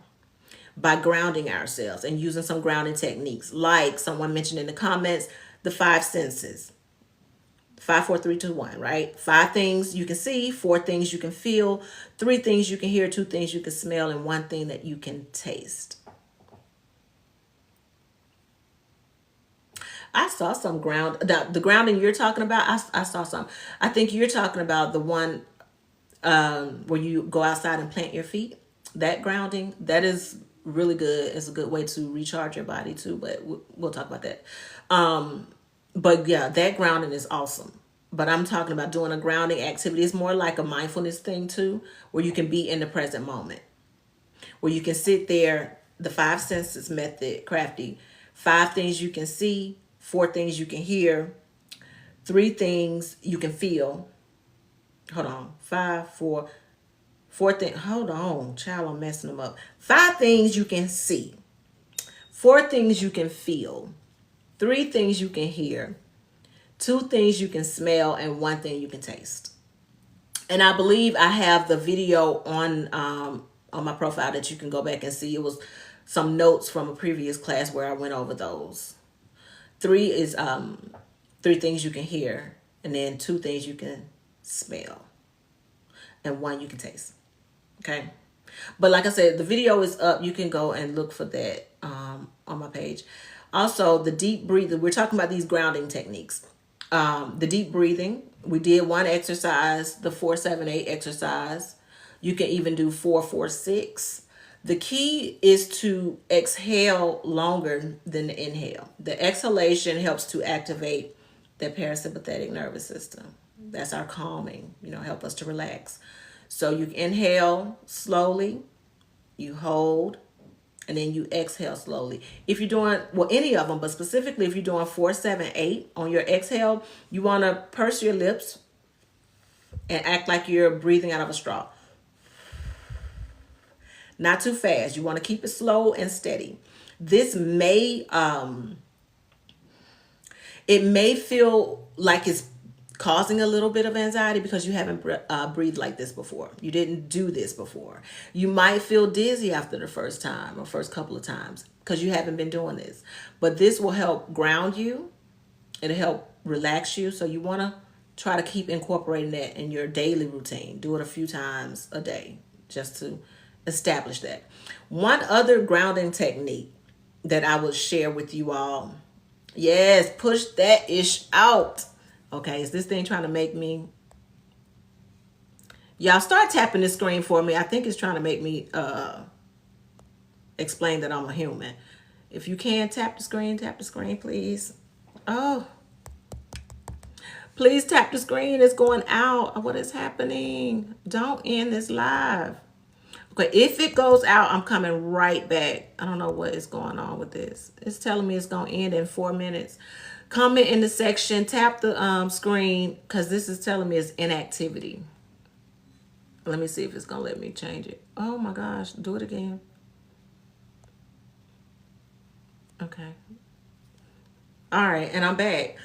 by grounding ourselves and using some grounding techniques. Like someone mentioned in the comments, the 5 senses. 5, 4, 3, 2, 1, right? 5 things you can see, 4 things you can feel, 3 things you can hear, 2 things you can smell, and 1 thing that you can taste. I saw some the grounding you're talking about. I saw some. I think you're talking about the one where you go outside and plant your feet. That grounding, that is really good. It's a good way to recharge your body too, but we'll talk about that. But yeah, that grounding is awesome. But I'm talking about doing a grounding activity. It's more like a mindfulness thing too, where you can be in the present moment, where you can sit there, the five senses method, crafty. 5 things you can see, 4 things you can hear, 3 things you can feel. Hold on. 5, 4, 4 things. Hold on, child, I'm messing them up. 5 things you can see, 4 things you can feel, 3 things you can hear, 2 things you can smell, and 1 thing you can taste. And I believe I have the video on my profile that you can go back and see. It was some notes from a previous class where I went over those. 3 is 3 things you can hear, and then 2 things you can smell, and 1 you can taste. Okay. But like I said, the video is up. You can go and look for that on my page. Also, the deep breathing. We're talking about these grounding techniques. The deep breathing. We did 1 exercise, the 4-7-8 exercise. You can even do 4-4-6. The key is to exhale longer than the inhale. The exhalation helps to activate the parasympathetic nervous system. That's our calming, help us to relax. So you inhale slowly, you hold, and then you exhale slowly. If you're doing, any of them, but specifically if you're doing 4-7-8 on your exhale, you want to purse your lips and act like you're breathing out of a straw. Not too fast. You want to keep it slow and steady. This may, it may feel like it's causing a little bit of anxiety because you haven't breathed like this before. You didn't do this before. You might feel dizzy after the first time or first couple of times because you haven't been doing this. But this will help ground you. It'll help relax you. So you want to try to keep incorporating that in your daily routine. Do it a few times a day just to establish that. One other grounding technique that I will share with you all. Yes, push that ish out. Okay, is this thing trying to make me? Y'all start tapping the screen for me. I think it's trying to make me explain that I'm a human. If you can tap the screen, please. Oh, please tap the screen. It's going out. What is happening? Don't end this live. Okay, if it goes out, I'm coming right back. I don't know what is going on with this. It's telling me it's going to end in 4 minutes. Comment in the section, tap the screen, because this is telling me it's inactivity. Let me see if it's going to let me change it. Oh my gosh, do it again. Okay. All right, and I'm back.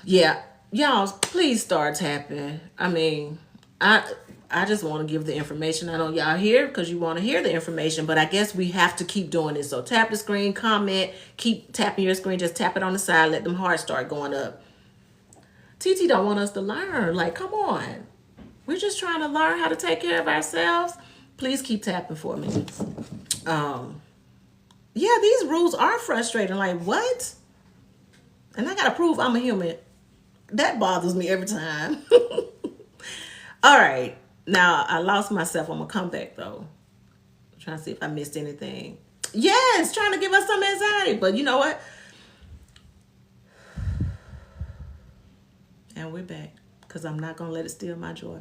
Yeah, y'all, please start tapping. I mean, I just want to give the information. I know y'all here because you want to hear the information, but I guess we have to keep doing this. So tap the screen, comment, keep tapping your screen. Just tap it on the side. Let them hearts start going up. TT don't want us to learn. Like, come on. We're just trying to learn how to take care of ourselves. Please keep tapping for me. Yeah, these rules are frustrating. Like, what? And I got to prove I'm a human. That bothers me every time. All right. Now, I lost myself. I'm going to come back, though. I'm trying to see if I missed anything. Yes, trying to give us some anxiety. But you know what? And we're back. Because I'm not going to let it steal my joy.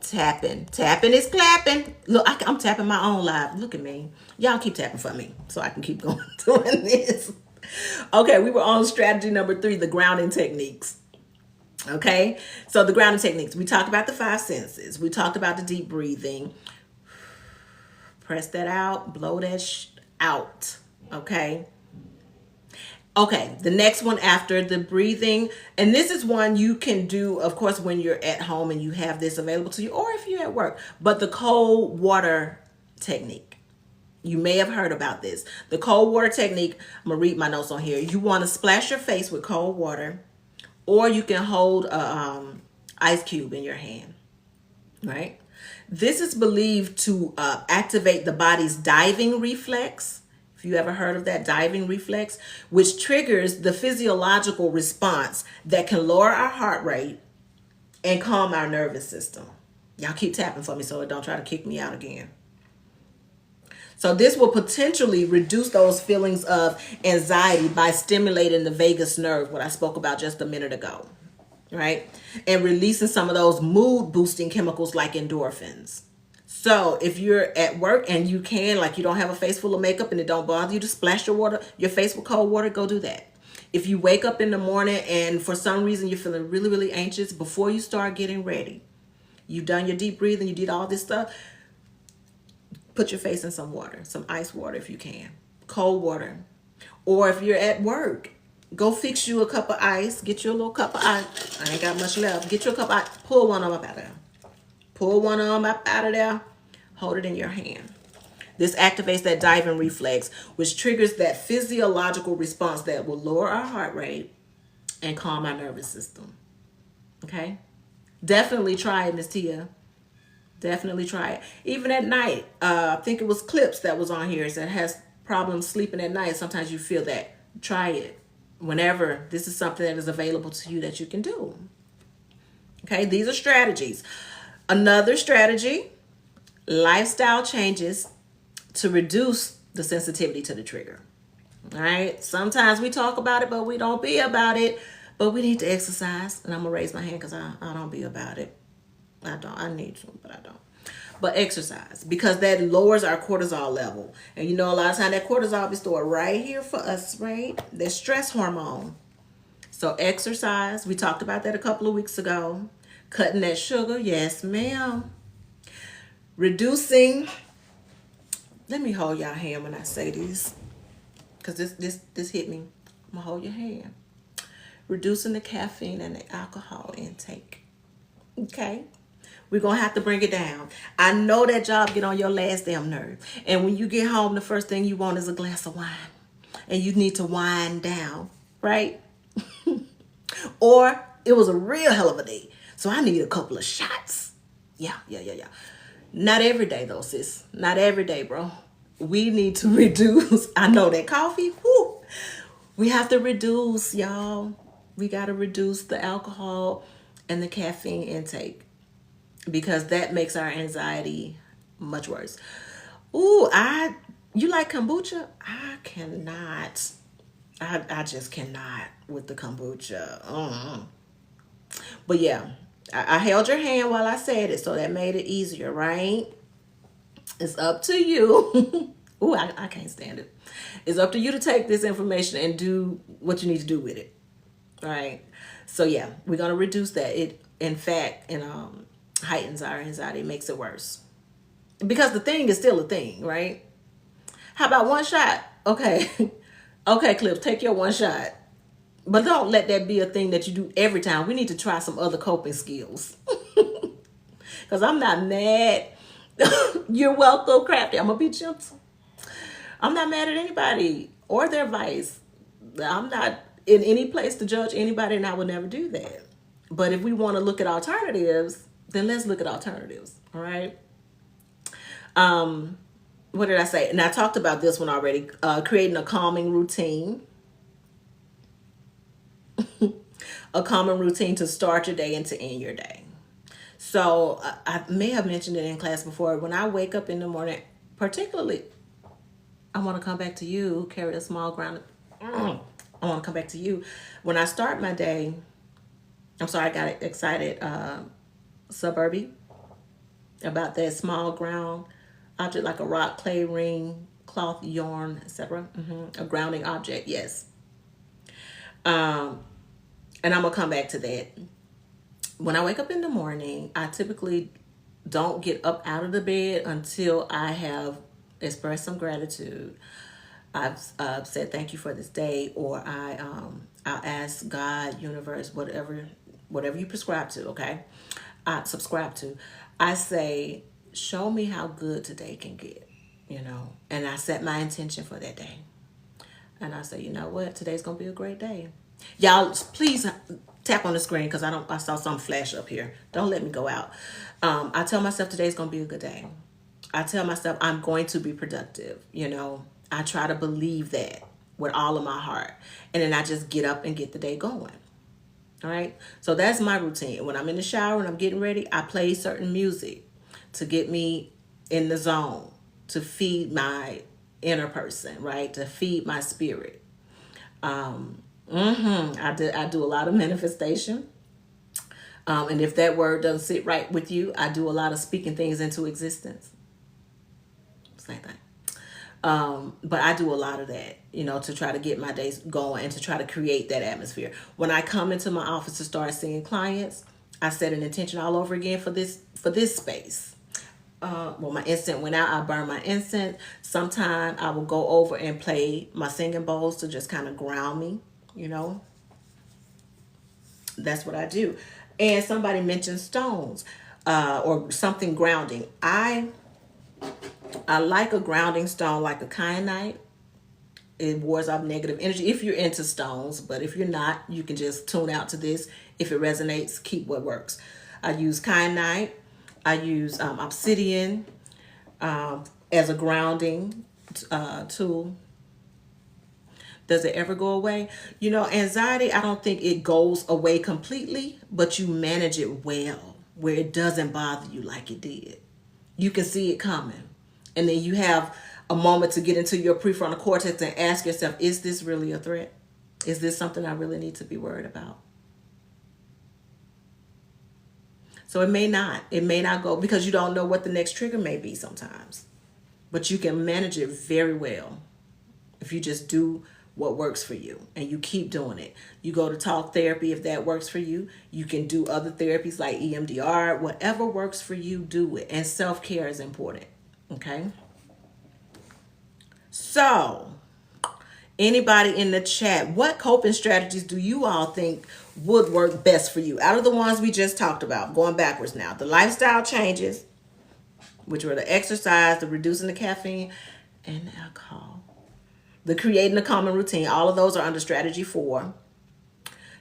Tapping. Tapping is clapping. Look, I'm tapping my own live. Look at me. Y'all keep tapping for me so I can keep going doing this. Okay, we were on strategy number 3, the grounding techniques. Okay, so the grounding techniques. We talked about the 5 senses. We talked about the deep breathing. Press that out. Blow that out. Okay. Okay, the next one after the breathing. And this is one you can do, of course, when you're at home and you have this available to you, or if you're at work. But the cold water technique. You may have heard about this. The cold water technique. I'm going to read my notes on here. You want to splash your face with cold water. Or you can hold a ice cube in your hand, right? This is believed to activate the body's diving reflex. If you ever heard of that diving reflex, which triggers the physiological response that can lower our heart rate and calm our nervous system. Y'all keep tapping for me so it don't try to kick me out again. So this will potentially reduce those feelings of anxiety by stimulating the vagus nerve, what I spoke about just a minute ago, right? And releasing some of those mood boosting chemicals like endorphins. So if you're at work and you can, like you don't have a face full of makeup and it don't bother you to splash your face with cold water, go do that. If you wake up in the morning and for some reason you're feeling really, really anxious, before you start getting ready, you've done your deep breathing, you did all this stuff, put your face in some water, some ice water if you can, cold water. Or if you're at work, go fix you a cup of ice, get you a little cup of ice. I ain't got much left. Get you a cup of ice, pull one of them up out of there. Pull one of them up out of there, hold it in your hand. This activates that diving reflex, which triggers that physiological response that will lower our heart rate and calm our nervous system. Okay? Definitely try it, Miss Tia. Definitely try it. Even at night, I think it was Clips that was on here that has problems sleeping at night. Sometimes you feel that. Try it. Whenever this is something that is available to you that you can do. Okay, these are strategies. Another strategy, lifestyle changes to reduce the sensitivity to the trigger. All right. Sometimes we talk about it, but we don't be about it. But we need to exercise. And I'm going to raise my hand because I don't be about it. I don't. I need to, but I don't. But exercise, because that lowers our cortisol level. And you know, a lot of time that cortisol is stored right here for us, right? That stress hormone. So exercise. We talked about that a couple of weeks ago. Cutting that sugar. Yes, ma'am. Reducing. Let me hold y'all hand when I say this, because this hit me. I'm gonna hold your hand. Reducing the caffeine and the alcohol intake. Okay, we're gonna have to bring it down. I know that job get on your last damn nerve, and when you get home, the first thing you want is a glass of wine, and you need to wind down, right? Or it was a real hell of a day, so I need a couple of shots. Yeah. Not every day though, sis. Not every day, bro. We need to reduce. I know that coffee, whoo. We have to reduce, y'all. We got to reduce the alcohol and the caffeine intake, because that makes our anxiety much worse. Ooh, you like kombucha? I cannot. I just cannot with the kombucha. But yeah, I held your hand while I said it, so that made it easier, right? It's up to you. Ooh, I can't stand it. It's up to you to take this information and do what you need to do with it, right? So yeah, we're gonna reduce that. It, in fact, heightens our anxiety, makes it worse, because the thing is still a thing, right? How about one shot? Okay, okay, Clips, take your one shot. But don't let that be a thing that you do every time. We need to try some other coping skills. Because I'm not mad. You're welcome, Crafty. I'm going to be gentle. I'm not mad at anybody or their advice. I'm not in any place to judge anybody, and I would never do that. But if we want to look at alternatives, then let's look at alternatives. All right. What did I say? And I talked about this one already. Creating a calming routine. A common routine to start your day and to end your day. So I may have mentioned it in class before. When I wake up in the morning, particularly, I want to come back to you, carry a small ground. I want to come back to you. When I start my day, I'm sorry, I got excited, suburby, about that small ground object, like a rock, clay, ring, cloth, yarn, etc. A grounding object, yes. And I'm going to come back to that. When I wake up in the morning, I typically don't get up out of the bed until I have expressed some gratitude. I've said thank you for this day, or I'll ask God, universe, whatever you prescribe to, okay? I subscribe to. I say, show me how good today can get, and I set my intention for that day. And I say, you know what? Today's going to be a great day. Y'all, please tap on the screen, because I saw some flash up here. Don't let me go out. I tell myself today's going to be a good day. I tell myself I'm going to be productive. I try to believe that with all of my heart. And then I just get up and get the day going. All right. So that's my routine. When I'm in the shower and I'm getting ready, I play certain music to get me in the zone, to feed my inner person, right? To feed my spirit. I do a lot of manifestation. And if that word doesn't sit right with you, I do a lot of speaking things into existence. Same thing. But I do a lot of that, to try to get my days going and to try to create that atmosphere. When I come into my office to start seeing clients, I set an intention all over again for this space. Well, my incense went out. I burn my incense. Sometime I will go over and play my singing bowls to just kind of ground me. That's what I do. And somebody mentioned stones, or something grounding. I like a grounding stone, like a kyanite. It wards off negative energy if you're into stones, but if you're not, you can just tune out to this. If it resonates, keep what works. I use kyanite. I use obsidian as a grounding tool. Does it ever go away? Anxiety, I don't think it goes away completely, but you manage it well, where it doesn't bother you like it did. You can see it coming. And then you have a moment to get into your prefrontal cortex and ask yourself, is this really a threat? Is this something I really need to be worried about? So it may not go, because you don't know what the next trigger may be sometimes. But you can manage it very well if you just do what works for you and you keep doing it. You go to talk therapy if that works for you. You can do other therapies like EMDR. Whatever works for you, do it. And self-care is important. Okay? So, anybody in the chat, what coping strategies do you all think would work best for you? Out of the ones we just talked about, going backwards now. The lifestyle changes, which were the exercise, the reducing the caffeine and the alcohol. The creating a common routine. All of those are under strategy 4.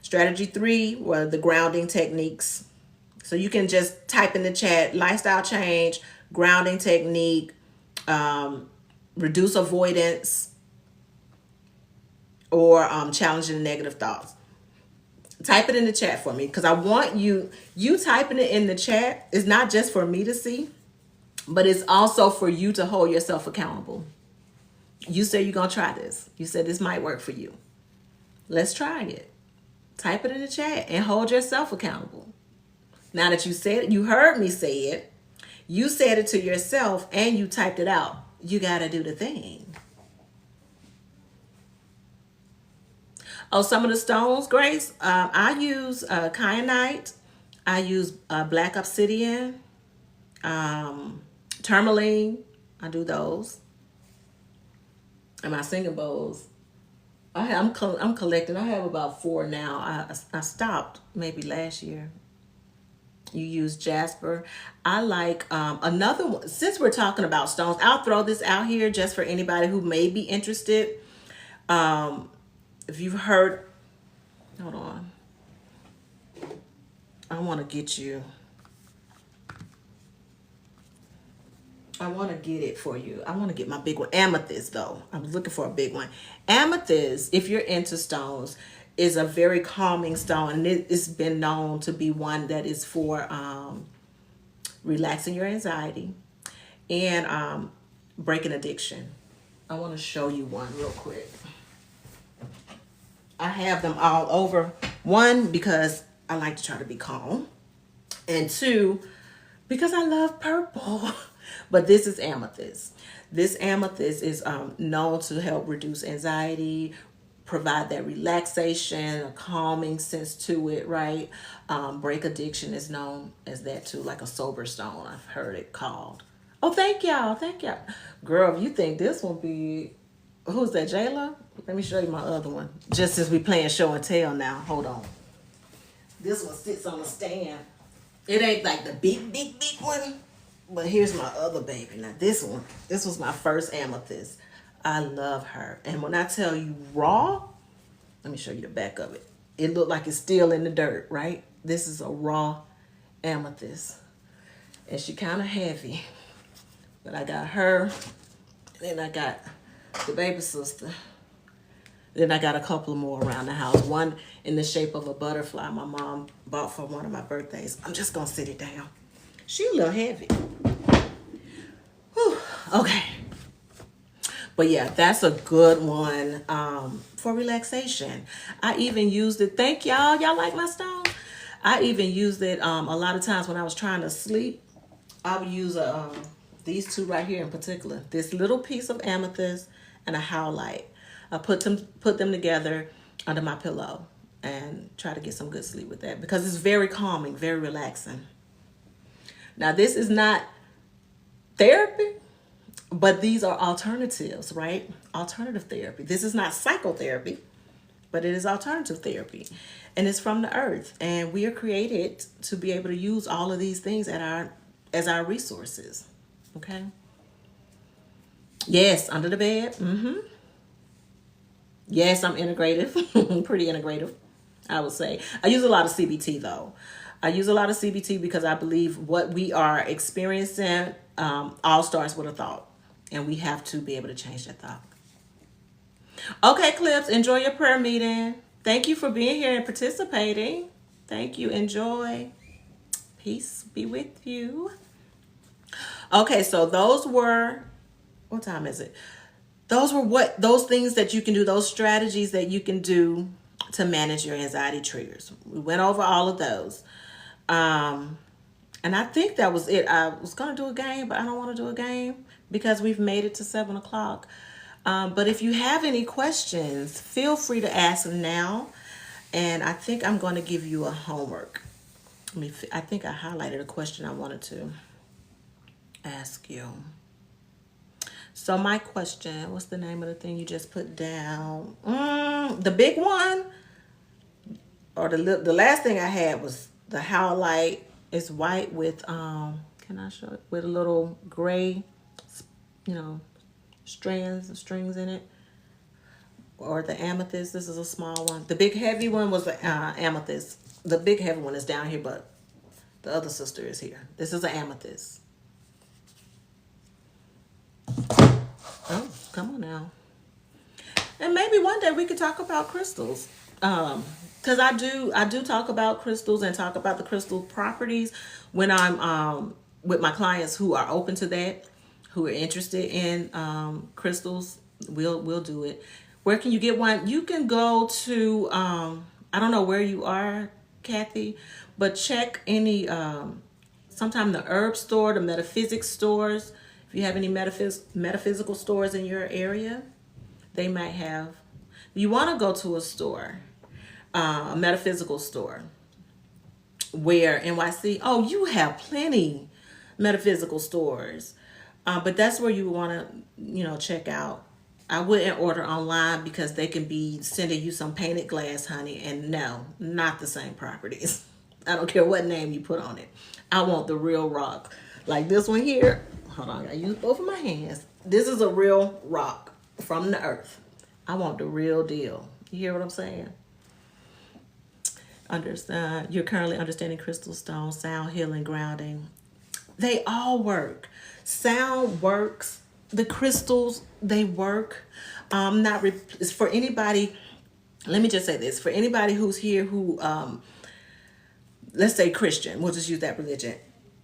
Strategy 3 were the grounding techniques. So you can just type in the chat, lifestyle change, grounding technique, reduce avoidance, or challenging negative thoughts. Type it in the chat for me, because I want you typing it in the chat is not just for me to see, but it's also for you to hold yourself accountable. You said you're going to try this. You said this might work for you. Let's try it. Type it in the chat and hold yourself accountable. Now that you said it, you heard me say it, you said it to yourself, and you typed it out. You got to do the thing. Oh, some of the stones, Grace. I use kyanite. I use black obsidian, tourmaline. I do those. And my singing bowls. I'm collecting. I have about 4 now. I stopped maybe last year. You use jasper. I like another one. Since we're talking about stones, I'll throw this out here just for anybody who may be interested. If you've heard, hold on. I want to get you. I want to get it for you. I want to get my big one. Amethyst, though. I'm looking for a big one. Amethyst, if you're into stones, is a very calming stone. And it's been known to be one that is for relaxing your anxiety and breaking addiction. I want to show you one real quick. I have them all over. 1, because I like to try to be calm. And 2, because I love purple. But this is amethyst. This amethyst is known to help reduce anxiety, provide that relaxation, a calming sense to it, right? Break addiction is known as that too, like a sober stone, I've heard it called. Oh, thank y'all. Thank y'all. Girl, if you think this one be, who's that, Jayla? Let me show you my other one. Just since we playing show and tell now. Hold on. This one sits on a stand. It ain't like the big one. But here's my other baby. Now this one, this was my first amethyst. I love her. And when I tell you raw, let me show you the back of it. It looked like it's still in the dirt, right? This is a raw amethyst. And she kind of heavy. But I got her. Then I got the baby sister. Then I got a couple more around the house. One in the shape of a butterfly my mom bought for one of my birthdays. I'm just going to sit it down. She a little heavy. Whew. Okay. But yeah, that's a good one for relaxation. I even used it. Thank y'all. Y'all like my stone? I even used it a lot of times when I was trying to sleep. I would use these two right here in particular. This little piece of amethyst and a howlite. I put them together under my pillow and try to get some good sleep with that because it's very calming, very relaxing. Now this is not therapy, but these are alternatives, right? Alternative therapy. This is not psychotherapy, but it is alternative therapy. And it's from the earth. And we are created to be able to use all of these things as our resources. Okay? Yes, under the bed. Yes, I'm integrative. Pretty integrative, I would say. I use a lot of CBT though. I use a lot of CBT because I believe what we are experiencing all starts with a thought. And we have to be able to change that thought. Okay, Clips, enjoy your prayer meeting. Thank you for being here and participating. Thank you. Enjoy. Peace be with you. Okay, so those were, what time is it? Those things that you can do, those strategies that you can do to manage your anxiety triggers. We went over all of those. And I think that was it. I was going to do a game, but I don't want to do a game because we've made it to 7 o'clock. But if you have any questions, feel free to ask them now. And I think I'm going to give you a homework. I think I highlighted a question I wanted to ask you. So my question, what's the name of the thing you just put down? The big one, or the last thing I had was the howlite. It's white with can I show it, with a little gray, strings in it. Or the amethyst. This is a small one. The big heavy one was the amethyst. The big heavy one is down here, but the other sister is here. This is an amethyst. Oh, come on now. And maybe one day we could talk about crystals. Because I do talk about crystals and talk about the crystal properties when I'm with my clients who are open to that, who are interested in crystals. We'll do it. Where can you get one? You can go to I don't know where you are, Kathy, but check any sometime the herb store, the metaphysics stores. If you have any metaphysical stores in your area, they might have. You want to go to a store, a metaphysical store, where NYC. Oh, you have plenty metaphysical stores, but that's where you want to, check out. I wouldn't order online because they can be sending you some painted glass, honey, and no, not the same properties. I don't care what name you put on it. I want the real rock. Like this one here. Hold on, I use both of my hands. This is a real rock from the earth. I want the real deal. You hear what I'm saying? Understand? You're currently understanding crystal stone, sound healing, grounding. They all work. Sound works. The crystals, they work. It's for anybody. Let me just say this: for anybody who's here who, let's say Christian, we'll just use that religion.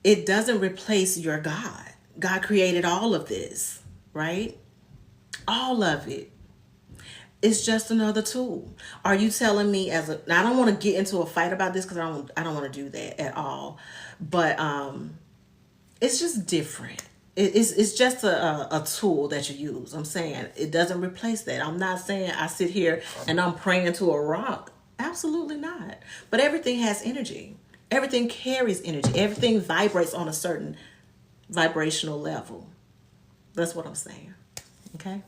It doesn't replace your God. God created all of this, right? All of it. It's just another tool. Are you telling me now I don't want to get into a fight about this because I don't want to do that at all. But it's just different. It's just a tool that you use. I'm saying it doesn't replace that. I'm not saying I sit here and I'm praying to a rock. Absolutely not. But everything has energy. Everything carries energy. Everything vibrates on a certain vibrational level. That's what I'm saying. Okay?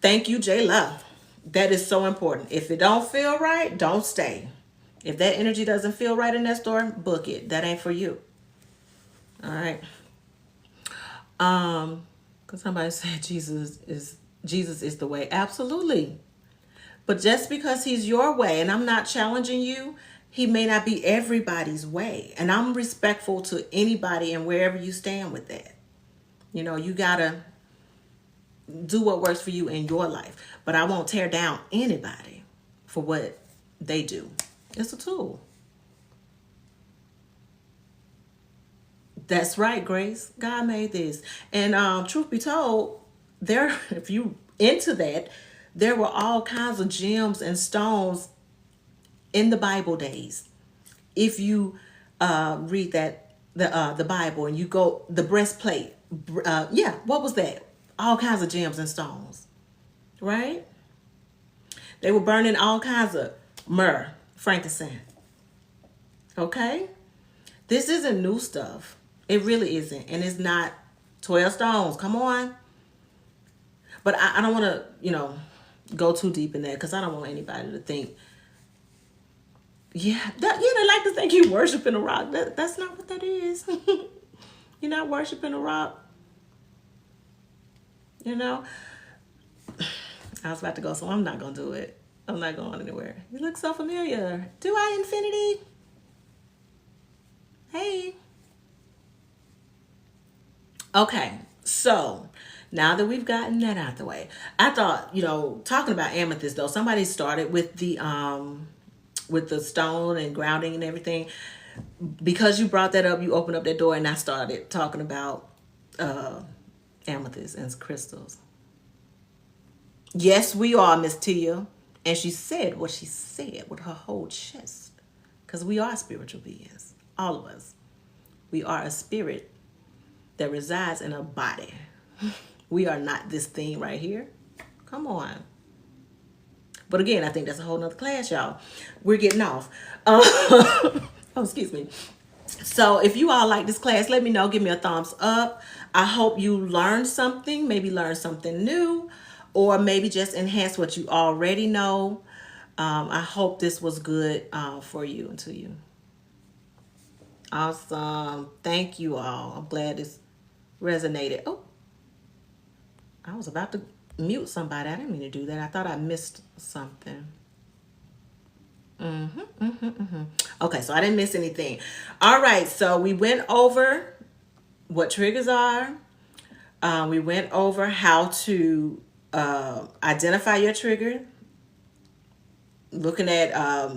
Thank you, J Love. That is so important. If it don't feel right, don't stay. If that energy doesn't feel right in that store, book it. That ain't for you. All right. Because somebody said Jesus is the way. Absolutely. But just because he's your way, and I'm not challenging you, he may not be everybody's way. And I'm respectful to anybody and wherever you stand with that. You gotta do what works for you in your life. But I won't tear down anybody for what they do. It's a tool. That's right, Grace. God made this. And truth be told, if you into that, there were all kinds of gems and stones in the Bible days, if you read the Bible and you go the breastplate, yeah, what was that? All kinds of gems and stones, right? They were burning all kinds of myrrh, frankincense. Okay, this isn't new stuff. It really isn't, and it's not 12 stones. Come on, but I don't want to, go too deep in that because I don't want anybody to think. Yeah, they like to think you worshiping a rock. That's not what that is. You're not worshiping a rock. I was about to go, so I'm not going to do it. I'm not going anywhere. You look so familiar. Do I, Infinity? Hey. Okay, so now that we've gotten that out the way, I thought, talking about amethyst though, somebody started with the stone and grounding and everything. Because you brought that up, you opened up that door, and I started talking about amethyst and crystals. Yes, we are, Miss Tia. And she said what she said with her whole chest. Because we are spiritual beings. All of us. We are a spirit that resides in a body. We are not this thing right here. Come on. But again, I think that's a whole nother class, y'all. We're getting off. Oh, excuse me. So if you all like this class, let me know. Give me a thumbs up. I hope you learned something. Maybe learn something new. Or maybe just enhance what you already know. I hope this was good for you and to you. Awesome. Thank you all. I'm glad this resonated. Oh, I was about to mute somebody. I didn't mean to do that. I thought I missed something. Okay, so I didn't miss anything. All right, so we went over what triggers are. We went over how to identify your trigger, looking at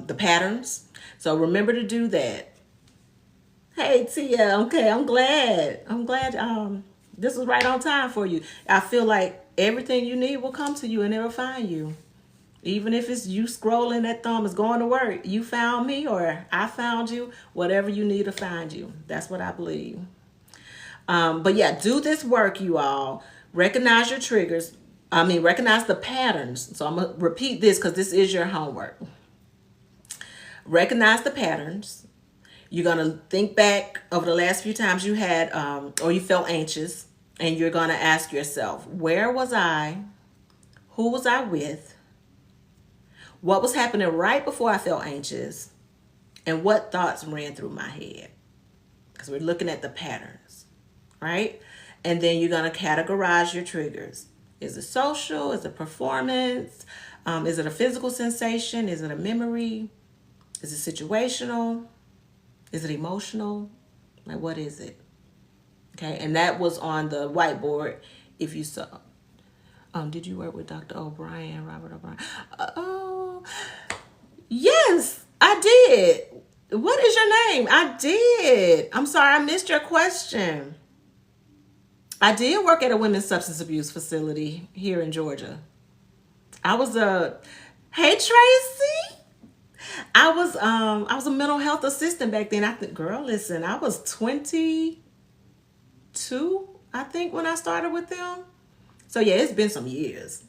the patterns. So remember to do that. Hey, Tia. Okay, I'm glad. This was right on time for you. I feel like everything you need will come to you and it'll find you. Even if it's you scrolling that thumb is going to work. You found me or I found you. Whatever you need to find you. That's what I believe. But yeah, do this work, you all. Recognize your triggers. Recognize the patterns. So I'm going to repeat this because this is your homework. Recognize the patterns. You're going to think back over the last few times you had or you felt anxious. And you're going to ask yourself, where was I? Who was I with? What was happening right before I felt anxious? And what thoughts ran through my head? Because we're looking at the patterns, right? And then you're going to categorize your triggers. Is it social? Is it performance? Is it a physical sensation? Is it a memory? Is it situational? Is it emotional? Like, what is it? Okay, and that was on the whiteboard. If you saw, did you work with Dr. O'Brien, Robert O'Brien? Oh, yes, I did. What is your name? I did. I'm sorry, I missed your question. I did work at a women's substance abuse facility here in Georgia. I was hey Tracy. I was a mental health assistant back then. Girl, listen, I was 22, I think, when I started with them. So yeah, it's been some years.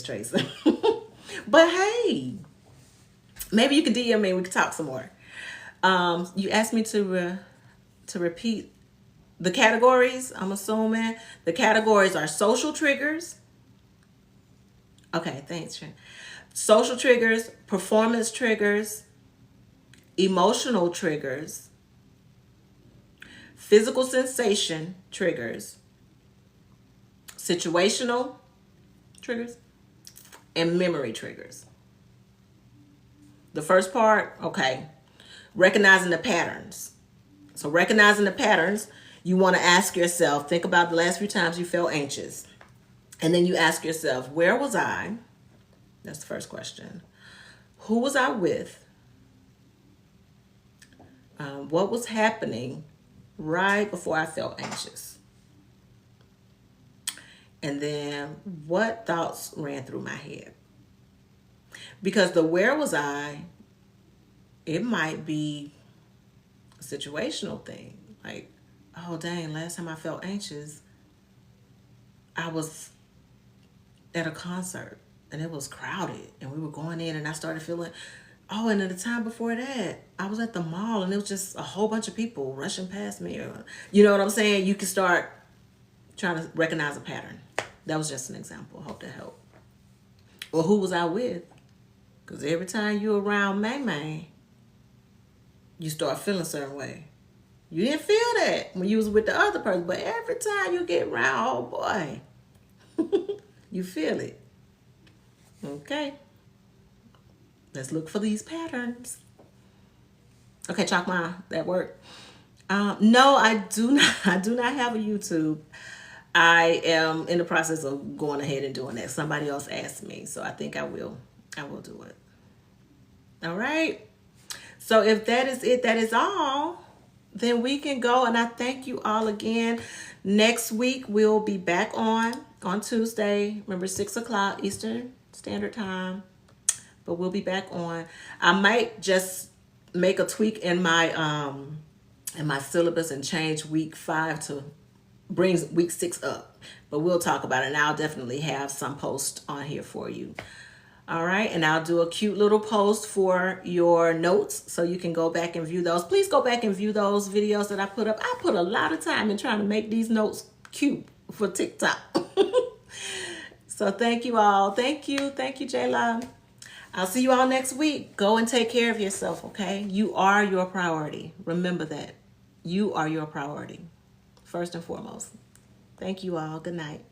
Tracy. But hey, maybe you can DM me. We can talk some more. You asked me to repeat the categories. I'm assuming the categories are social triggers. Okay, thanks, Trent. Social triggers, performance triggers, emotional triggers, physical sensation triggers, situational triggers, and memory triggers. The first part, okay, recognizing the patterns. So recognizing the patterns, you want to ask yourself, think about the last few times you felt anxious. And then you ask yourself, where was I? That's the first question. Who was I with? What was happening right before I felt anxious? And then what thoughts ran through my head? Because the where was I It might be a situational thing. Like, oh dang, last time I felt anxious, I was at a concert and it was crowded and we were going in and I started feeling, oh, and at the time before that, I was at the mall and it was just a whole bunch of people rushing past me. Or, you know what I'm saying? You can start trying to recognize a pattern. That was just an example. Hope that helped. Or who was I with? Because every time you're around May, you start feeling a certain way. You didn't feel that when you was with the other person, but every time you get around, oh boy, you feel it. Okay. Let's look for these patterns. Okay, Chalkma, that worked. No, I do not. I do not have a YouTube. I am in the process of going ahead and doing that. Somebody else asked me, so I think I will. I will do it. All right. So if that is it, that is all, then we can go. And I thank you all again. Next week we'll be back on Tuesday. Remember, 6:00 Eastern Standard Time. But we'll be back on. I might just make a tweak in my syllabus and change week 5 to brings week 6 up. But we'll talk about it, and I'll definitely have some post on here for you. All right, and I'll do a cute little post for your notes so you can go back and view those. Please go back and view those videos that I put up. I put a lot of time in trying to make these notes cute for TikTok. So thank you all. Thank you, Jayla. I'll see you all next week. Go and take care of yourself, okay? You are your priority. Remember that. You are your priority, first and foremost. Thank you all. Good night.